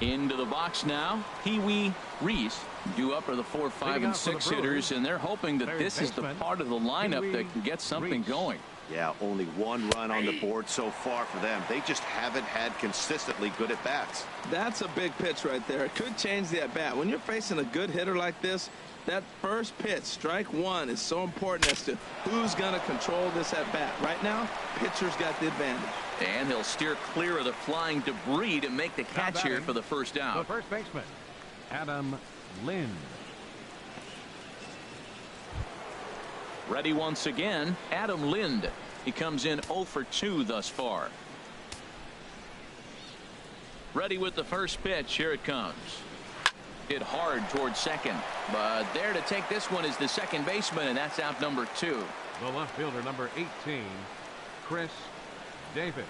Into the box now, Pee Wee Reese due up are the 4, 5, and 6 hitters, and they're hoping that this is the part of the lineup that can get something going. Yeah, only 1 run on the board so far for them. They just haven't had consistently good at bats. That's a big pitch right there. It could change the at bat. When you're facing a good hitter like this, that first pitch, strike 1, is so important as to who's going to control this at bat. Right now, pitcher's got the advantage. And he'll steer clear of the flying debris to make the catch here for the first out. The first baseman, Adam Lind. Ready once again, Adam Lind. He comes in 0 for 2 thus far. Ready with the first pitch. Here it comes. Hit hard towards second, but there to take this one is the second baseman, and that's out number 2. The left fielder, number 18, Chris Davis.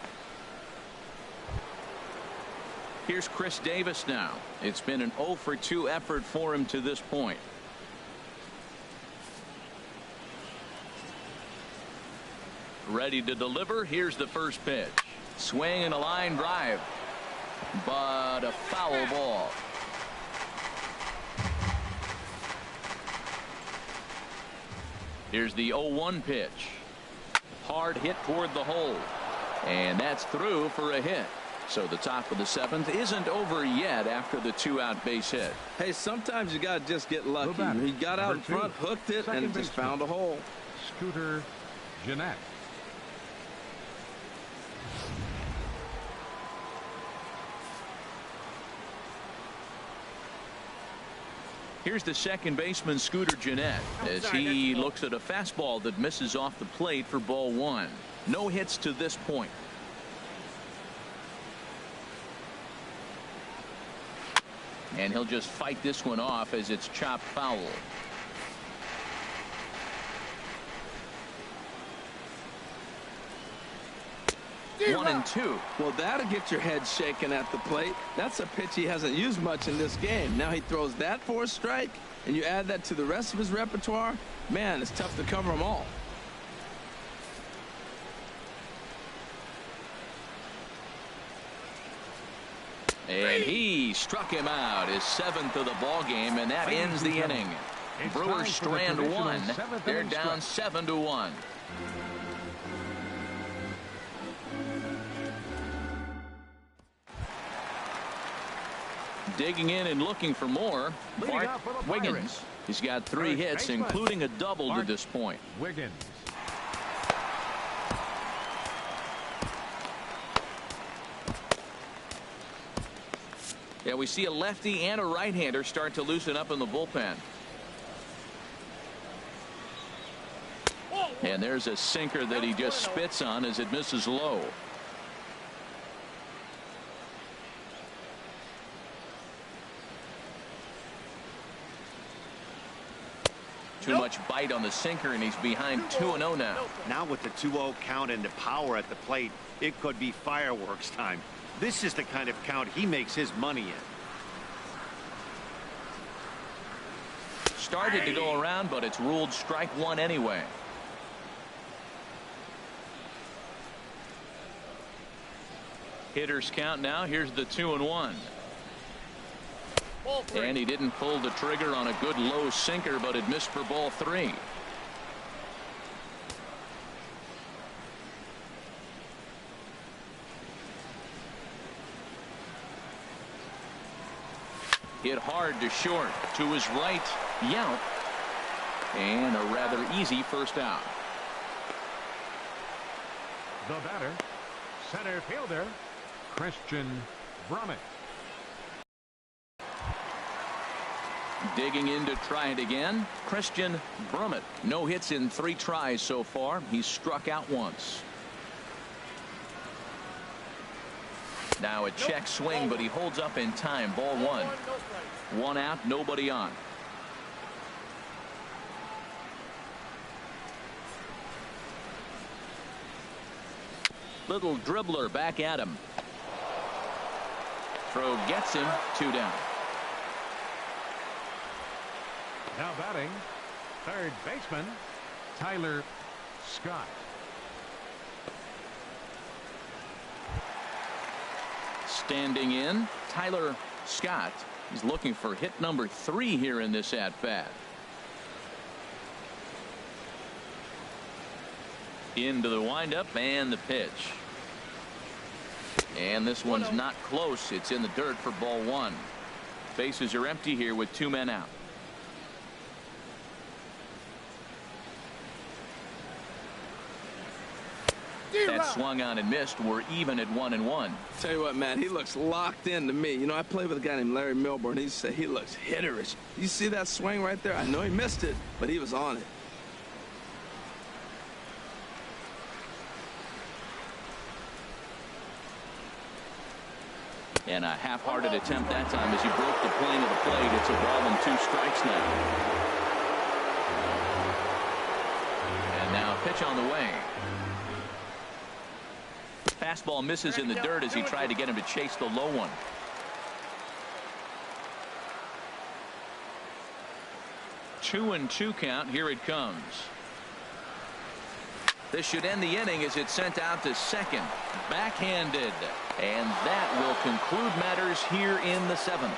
Here's Chris Davis now. It's been an 0 for 2 effort for him to this point. Ready to deliver. Here's the first pitch. Swing and a line drive, but a foul ball. Here's the 0-1 pitch. Hard hit toward the hole. And that's through for a hit. So the top of the 7th isn't over yet after the 2-out base hit. Hey, sometimes you got to just get lucky. He got out in front, hooked it, and just found a hole. Scooter Gennett. Here's the second baseman, Scooter Gennett, as he looks at a fastball that misses off the plate for ball 1. No hits to this point. And he'll just fight this one off as it's chopped foul. 1-2. Well, that'll get your head shaken at the plate. That's a pitch he hasn't used much in this game. Now he throws that for a strike, and you add that to the rest of his repertoire. Man, it's tough to cover them all. And he struck him out, his 7th of the ball game, and that ends the inning. Brewers strand 1. They're down 7-1. Digging in and looking for more, Bart Wiggins. He's got 3 hits, including a double to this point. Wiggins. Yeah, we see a lefty and a right-hander start to loosen up in the bullpen. And there's a sinker that he just spits on as it misses low. Too much bite on the sinker, and he's behind 2-0 now. Now with the 2-0 count and the power at the plate, it could be fireworks time. This is the kind of count he makes his money in. Started to go around, but it's ruled strike 1 anyway. Hitters count now. Here's the 2-1. And he didn't pull the trigger on a good low sinker, but it missed for ball 3. Hit hard to short. To his right, Yount. And a rather easy first out. The batter, center fielder, Christian Brummett. Digging in to try it again, Christian Brummett. No hits in 3 tries so far. He's struck out once. Now a check swing, but he holds up in time. Ball 1. 1 out, nobody on. Little dribbler back at him. Throw gets him. 2 down. Now batting, third baseman, Tyler Scott. Standing in, Tyler Scott. He's looking for hit number 3 here in this at-bat. Into the windup and the pitch. And this one's not close. It's in the dirt for ball 1. Bases are empty here with 2 men out. That swung on and missed. We're even at 1-1. Tell you what, man, he looks locked in to me. You know, I played with a guy named Larry Milbourne. He said he looks hitterish. You see that swing right there? I know he missed it, but he was on it. And a half-hearted attempt that time as he broke the plane of the plate. It's a ball and 2 strikes now. And now a pitch on the way. Fastball misses in the dirt as he tried to get him to chase the low one. Two and 2 count. Here it comes. This should end the inning as it's sent out to second. Backhanded. And that will conclude matters here in the 7th.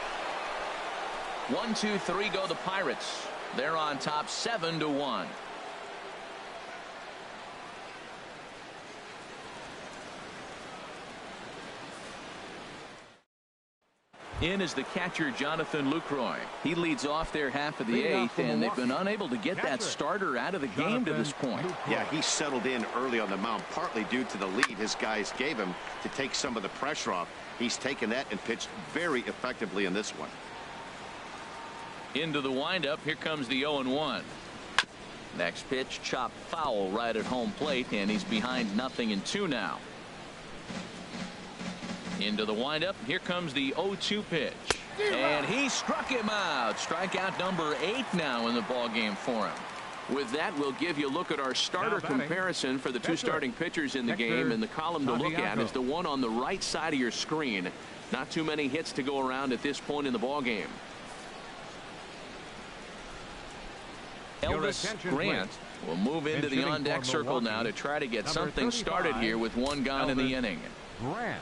1, 2, 3 go the Pirates. They're on top 7-1. In is the catcher, Jonathan Lucroy. He leads off their half of the eighth, and they've been unable to get that starter out of the game to this point. Yeah, he settled in early on the mound, partly due to the lead his guys gave him to take some of the pressure off. He's taken that and pitched very effectively in this one. Into the windup. Here comes the 0-1. Next pitch, chopped foul right at home plate, and he's behind 0-2 now. Into the windup. Here comes the 0-2 pitch. And he struck him out. Strikeout number 8 now in the ball game for him. With that, we'll give you a look at our starter comparison for the two starting pitchers in the game. And the column to look at is the one on the right side of your screen. Not too many hits to go around at this point in the ball game. Elvis Grant will move into the on-deck circle now to try to get something started here with one gone in the inning. Grant.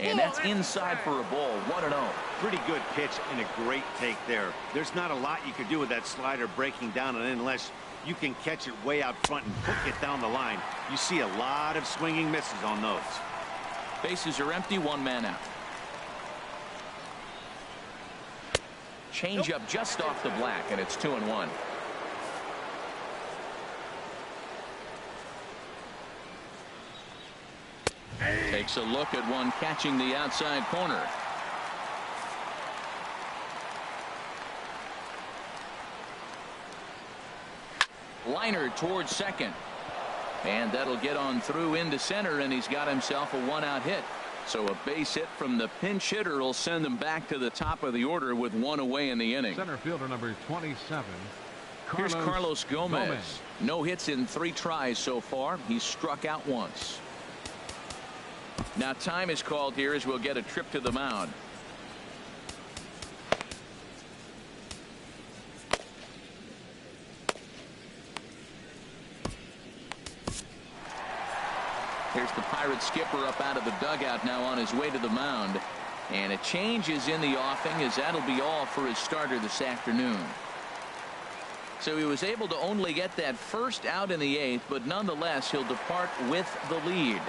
And that's inside for a ball. 1-0. Pretty good pitch and a great take there. There's not a lot you could do with that slider breaking down, and unless you can catch it way out front and hook it down the line, you see a lot of swinging misses on those. Bases are empty. One man out. Change up just off the black, and it's 2-1. Takes a look at one catching the outside corner. Liner towards second. And that'll get on through into center, and he's got himself a one-out hit. So a base hit from the pinch hitter will send them back to the top of the order with one away in the inning. Center fielder number 27. Here's Carlos Gomez. No hits in 3 tries so far. He's struck out once. Now time is called here as we'll get a trip to the mound. Here's the Pirates skipper up out of the dugout now on his way to the mound. And a change is in the offing, as that'll be all for his starter this afternoon. So he was able to only get that first out in the 8th, but nonetheless he'll depart with the lead.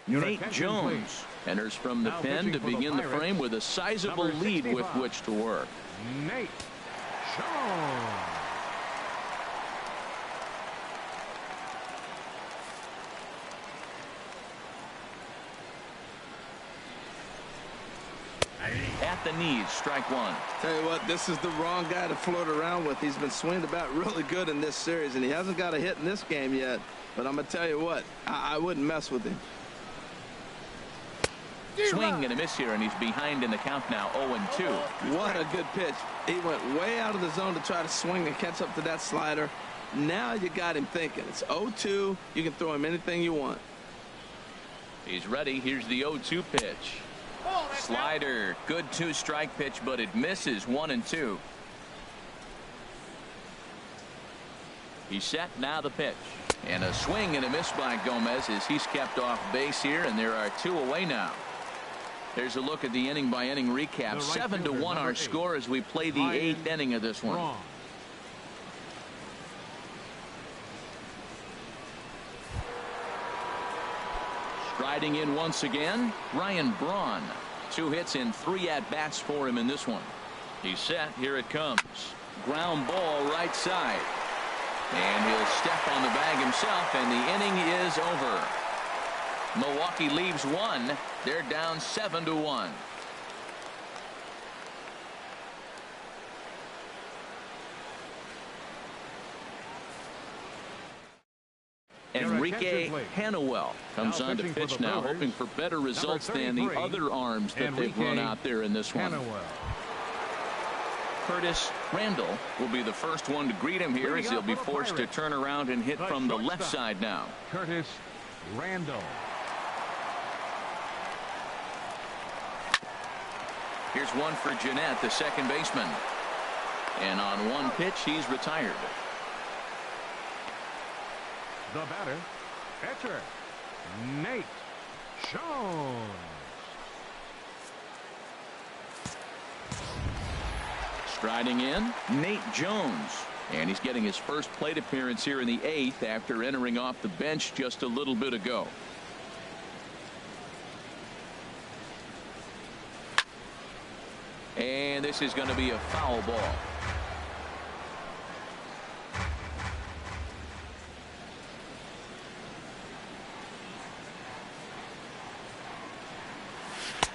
Nate Jones enters from the pen to begin the frame with a sizable lead with which to work. Nate Jones. At the knees, strike one. Tell you what, this is the wrong guy to float around with. He's been swinging about really good in this series, and he hasn't got a hit in this game yet. But I'm going to tell you what, I wouldn't mess with him. Swing and a miss here, and he's behind in the count now, 0-2. What a good pitch. He went way out of the zone to try to swing and catch up to that slider. Now you got him thinking. It's 0-2. You can throw him anything you want. He's ready. Here's the 0-2 pitch. Slider. Good 2-strike pitch, but it misses. 1-2. He's set. Now the pitch. And a swing and a miss by Gomez as he's kept off base here, and there are 2 away now. There's a look at the inning by inning recap. 7-1 our score as we play the 8th inning of this one. Striding in once again, Ryan Braun. 2 hits in 3 at-bats for him in this one. He's set. Here it comes. Ground ball right side. And he'll step on the bag himself, and the inning is over. Milwaukee leaves 1. They're down 7-1. Enrique Hannawell comes on to pitch now, hoping for better results than the other arms that they've run out there in this one. Curtis Randall will be the first one to greet him here, as he'll be forced to turn around and hit from the left side now. Curtis Randall. Here's one for Jeanette, the second baseman. And on one pitch, he's retired. The batter, pitcher, Nate Jones. Striding in, Nate Jones. And he's getting his first plate appearance here in the 8th after entering off the bench just a little bit ago. And this is going to be a foul ball.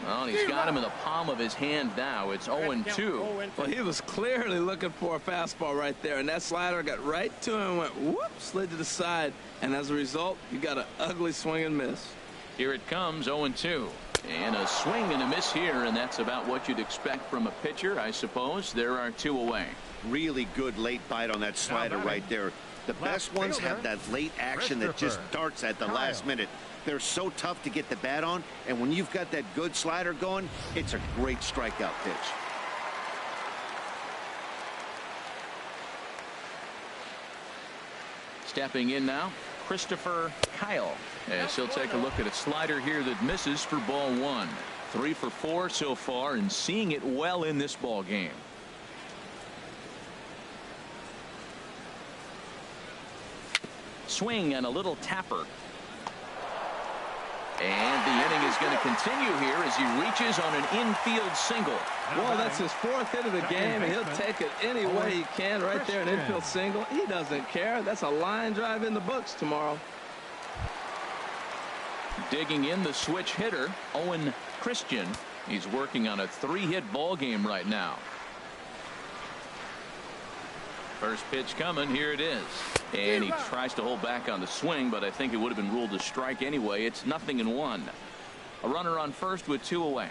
Well, he's got him in the palm of his hand now. It's 0-2. Well, he was clearly looking for a fastball right there, and that slider got right to him and went whoop, slid to the side, and as a result, you got an ugly swing and miss. Here it comes, 0-2. And a swing and a miss here, and that's about what you'd expect from a pitcher, I suppose. There are 2 away. Really good late bite on that slider right there. The best ones have that late action that just darts at the last minute. They're so tough to get the bat on, and when you've got that good slider going, it's a great strikeout pitch. Stepping in now, Christopher Kyle, as he'll take a look at a slider here that misses for ball 1. 3 for 4 so far, and seeing it well in this ball game. Swing and a little tapper. And the inning is going to continue here as he reaches on an infield single. Well, that's his 4th hit of the game, and he'll take it any way he can right there, an infield single. He doesn't care. That's a line drive in the books tomorrow. Digging in the switch hitter, Owen Christian. He's working on a 3-hit ball game right now. First pitch coming. Here it is. And he tries to hold back on the swing, but I think it would have been ruled a strike anyway. It's 0-1. A runner on first with 2 away.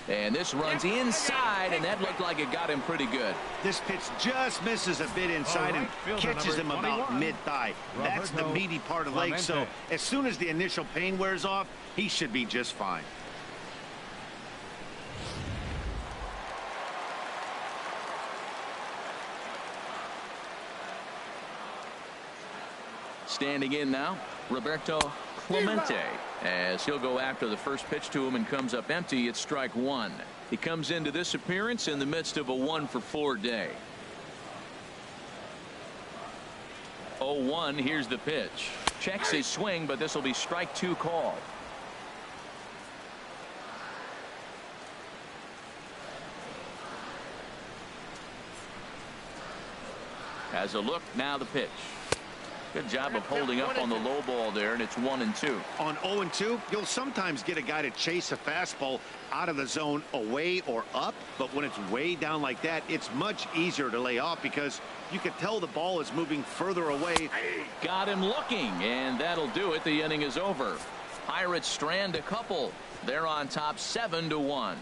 And this runs inside, and that looked like it got him pretty good. This pitch just misses a bit inside and catches him about mid-thigh. That's the meaty part of the leg, so as soon as the initial pain wears off, he should be just fine. Standing in now, Roberto Clemente, as he'll go after the first pitch to him and comes up empty. It's strike 1. He comes into this appearance in the midst of a 1 for 4 day. 0-1. Here's the pitch. Checks his swing, but this will be strike 2 called. Has a look, now the pitch. Good job of holding up on the low ball there, and it's 1-2. On 0-2, you'll sometimes get a guy to chase a fastball out of the zone away or up, but when it's way down like that, it's much easier to lay off because you can tell the ball is moving further away. Got him looking, and that'll do it. The inning is over. Pirates strand a couple. They're on top 7-1.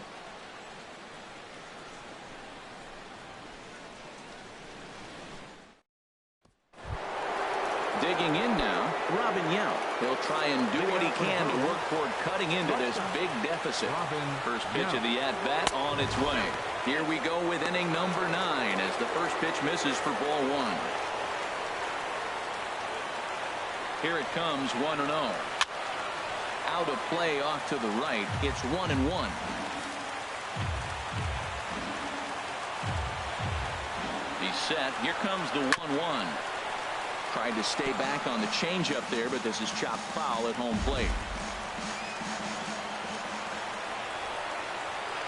Digging in now, Robin Yount. He'll try and do what he can to work toward cutting into this big deficit. First pitch of the at-bat on its way. Here we go with inning number 9 as the first pitch misses for ball 1. Here it comes, 1-0. Out of play off to the right. It's 1-1. He's set. Here comes the 1-1. Tried to stay back on the changeup there, but this is chopped foul at home plate.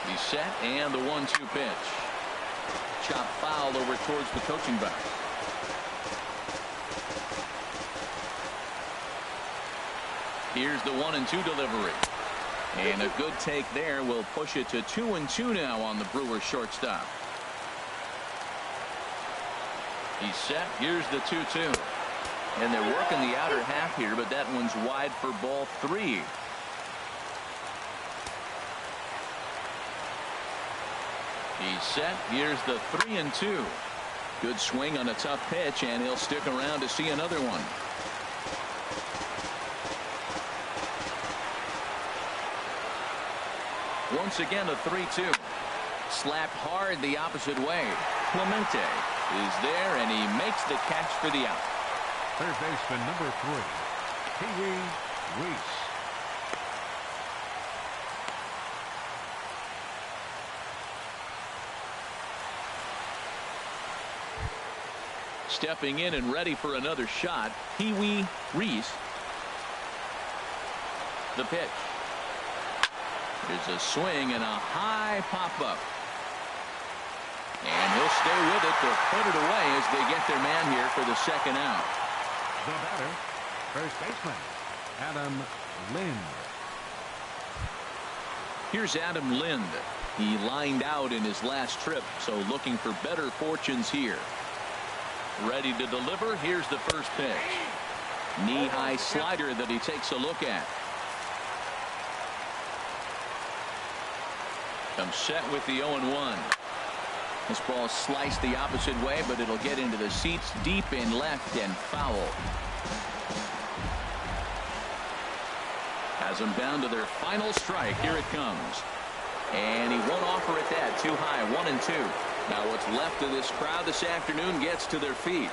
He's set, and the 1-2 pitch. Chopped foul over towards the coaching box. Here's the 1-2 delivery. And a good take there will push it to 2-2 now on the Brewers shortstop. He's set. Here's the 2-2. And they're working the outer half here, but that one's wide for ball 3. He's set. Here's the 3-2. Good swing on a tough pitch, and he'll stick around to see another one. Once again, a 3-2. Slapped hard the opposite way. Clemente is there, and he makes the catch for the out. Third baseman number 3, Pee-wee Reese. Stepping in and ready for another shot, Pee-wee Reese. The pitch. There's a swing and a high pop-up. And he'll stay with it to put it away as they get their man here for the second out. The batter, first baseman, Adam Lind. Here's Adam Lind. He lined out in his last trip, so looking for better fortunes here. Ready to deliver. Here's the first pitch. Knee-high slider that he takes a look at. Comes set with the 0-1. This ball sliced the opposite way, but it'll get into the seats deep in left and foul. Has them down to their final strike. Here it comes. And he won't offer it that. Too high. 1-2. Now what's left of this crowd this afternoon gets to their feet.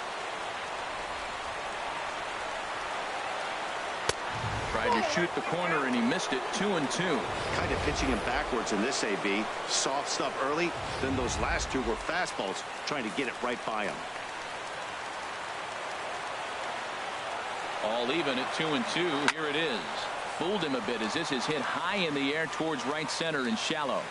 Tried to shoot the corner and he missed it. 2-2. Kind of pitching him backwards in this AB. Soft stuff early, then those last two were fastballs trying to get it right by him. All even at 2-2. Here it is. Fooled him a bit as this is hit high in the air towards right center and shallow.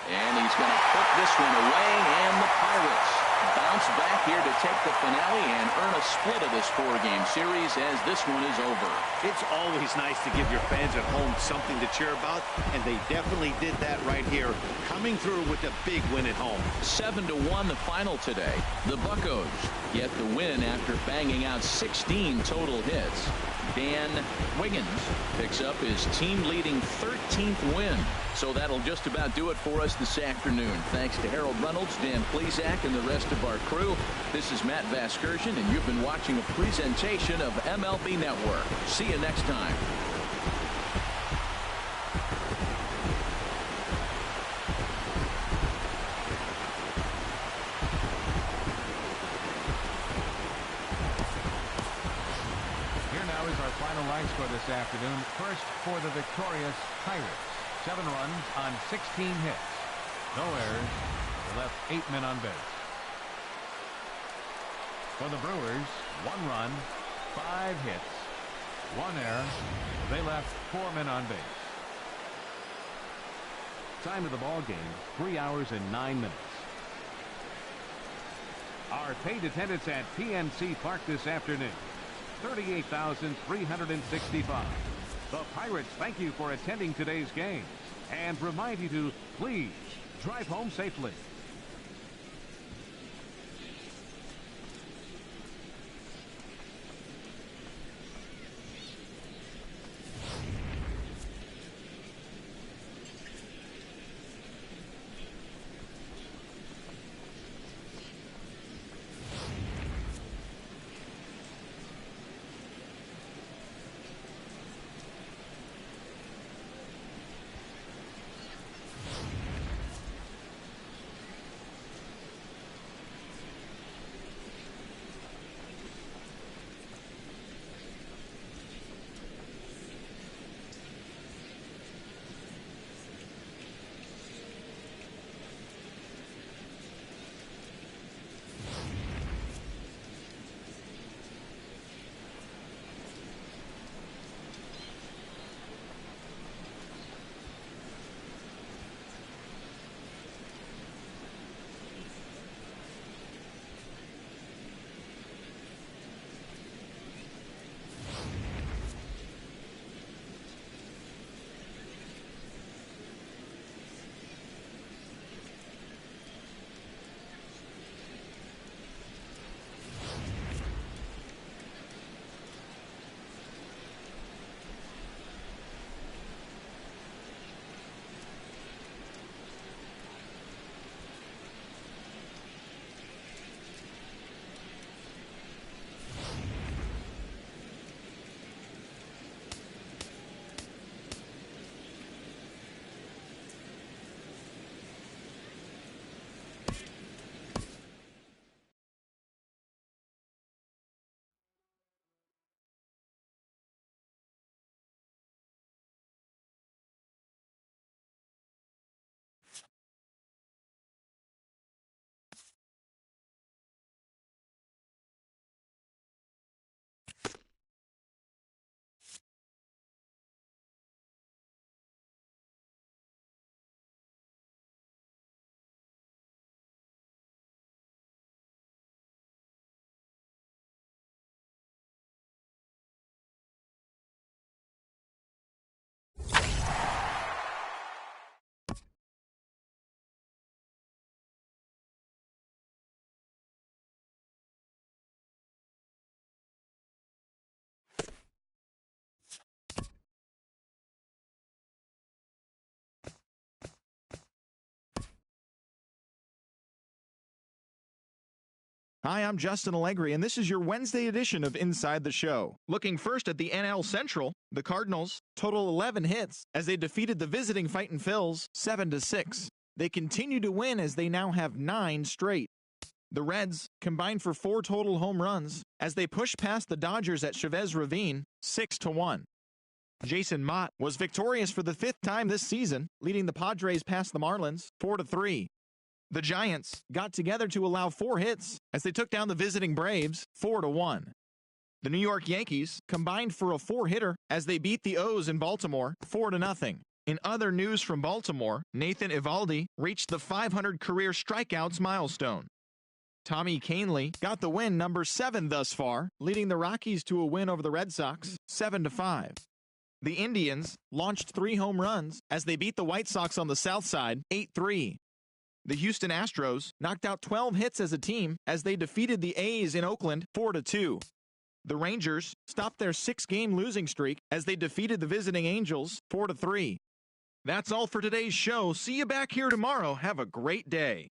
And he's going to put this one away, and the Pirates bounce back here to take the finale and earn a split of this 4-game series as this one is over. It's always nice to give your fans at home something to cheer about, and they definitely did that right here, coming through with a big win at home. 7-1 the final today. The Buccos get the win after banging out 16 total hits. Dan Wiggins picks up his team-leading 13th win. So that'll just about do it for us this afternoon. Thanks to Harold Reynolds, Dan Plesac, and the rest of our crew. This is Matt Vasgersian, and you've been watching a presentation of MLB Network. See you next time. Here now is our final line score this afternoon. First for the victorious Pirates. 7 runs on 16 hits. No errors. They left 8 men on base. For the Brewers, 1 run, 5 hits, 1 error. They left 4 men on base. Time of the ball game, 3 hours and 9 minutes. Our paid attendance at PNC Park this afternoon, 38,365. The Pirates thank you for attending today's game and remind you to please drive home safely. Hi, I'm Justin Allegri, and this is your Wednesday edition of Inside the Show. Looking first at the NL Central, the Cardinals total 11 hits as they defeated the visiting Fightin' Phils 7-6. They continue to win as they now have 9 straight. The Reds combined for 4 total home runs as they push past the Dodgers at Chavez Ravine 6-1. Jason Mott was victorious for the 5th time this season, leading the Padres past the Marlins 4-3. The Giants got together to allow 4 hits as they took down the visiting Braves 4-1. The New York Yankees combined for a 4-hitter as they beat the O's in Baltimore 4-0. In other news from Baltimore, Nathan Eovaldi reached the 500 career strikeouts milestone. Tommy Kahnle got the win, number 7 thus far, leading the Rockies to a win over the Red Sox 7-5. The Indians launched 3 home runs as they beat the White Sox on the South Side 8-3. The Houston Astros knocked out 12 hits as a team as they defeated the A's in Oakland 4-2. The Rangers stopped their 6-game losing streak as they defeated the visiting Angels 4-3. That's all for today's show. See you back here tomorrow. Have a great day.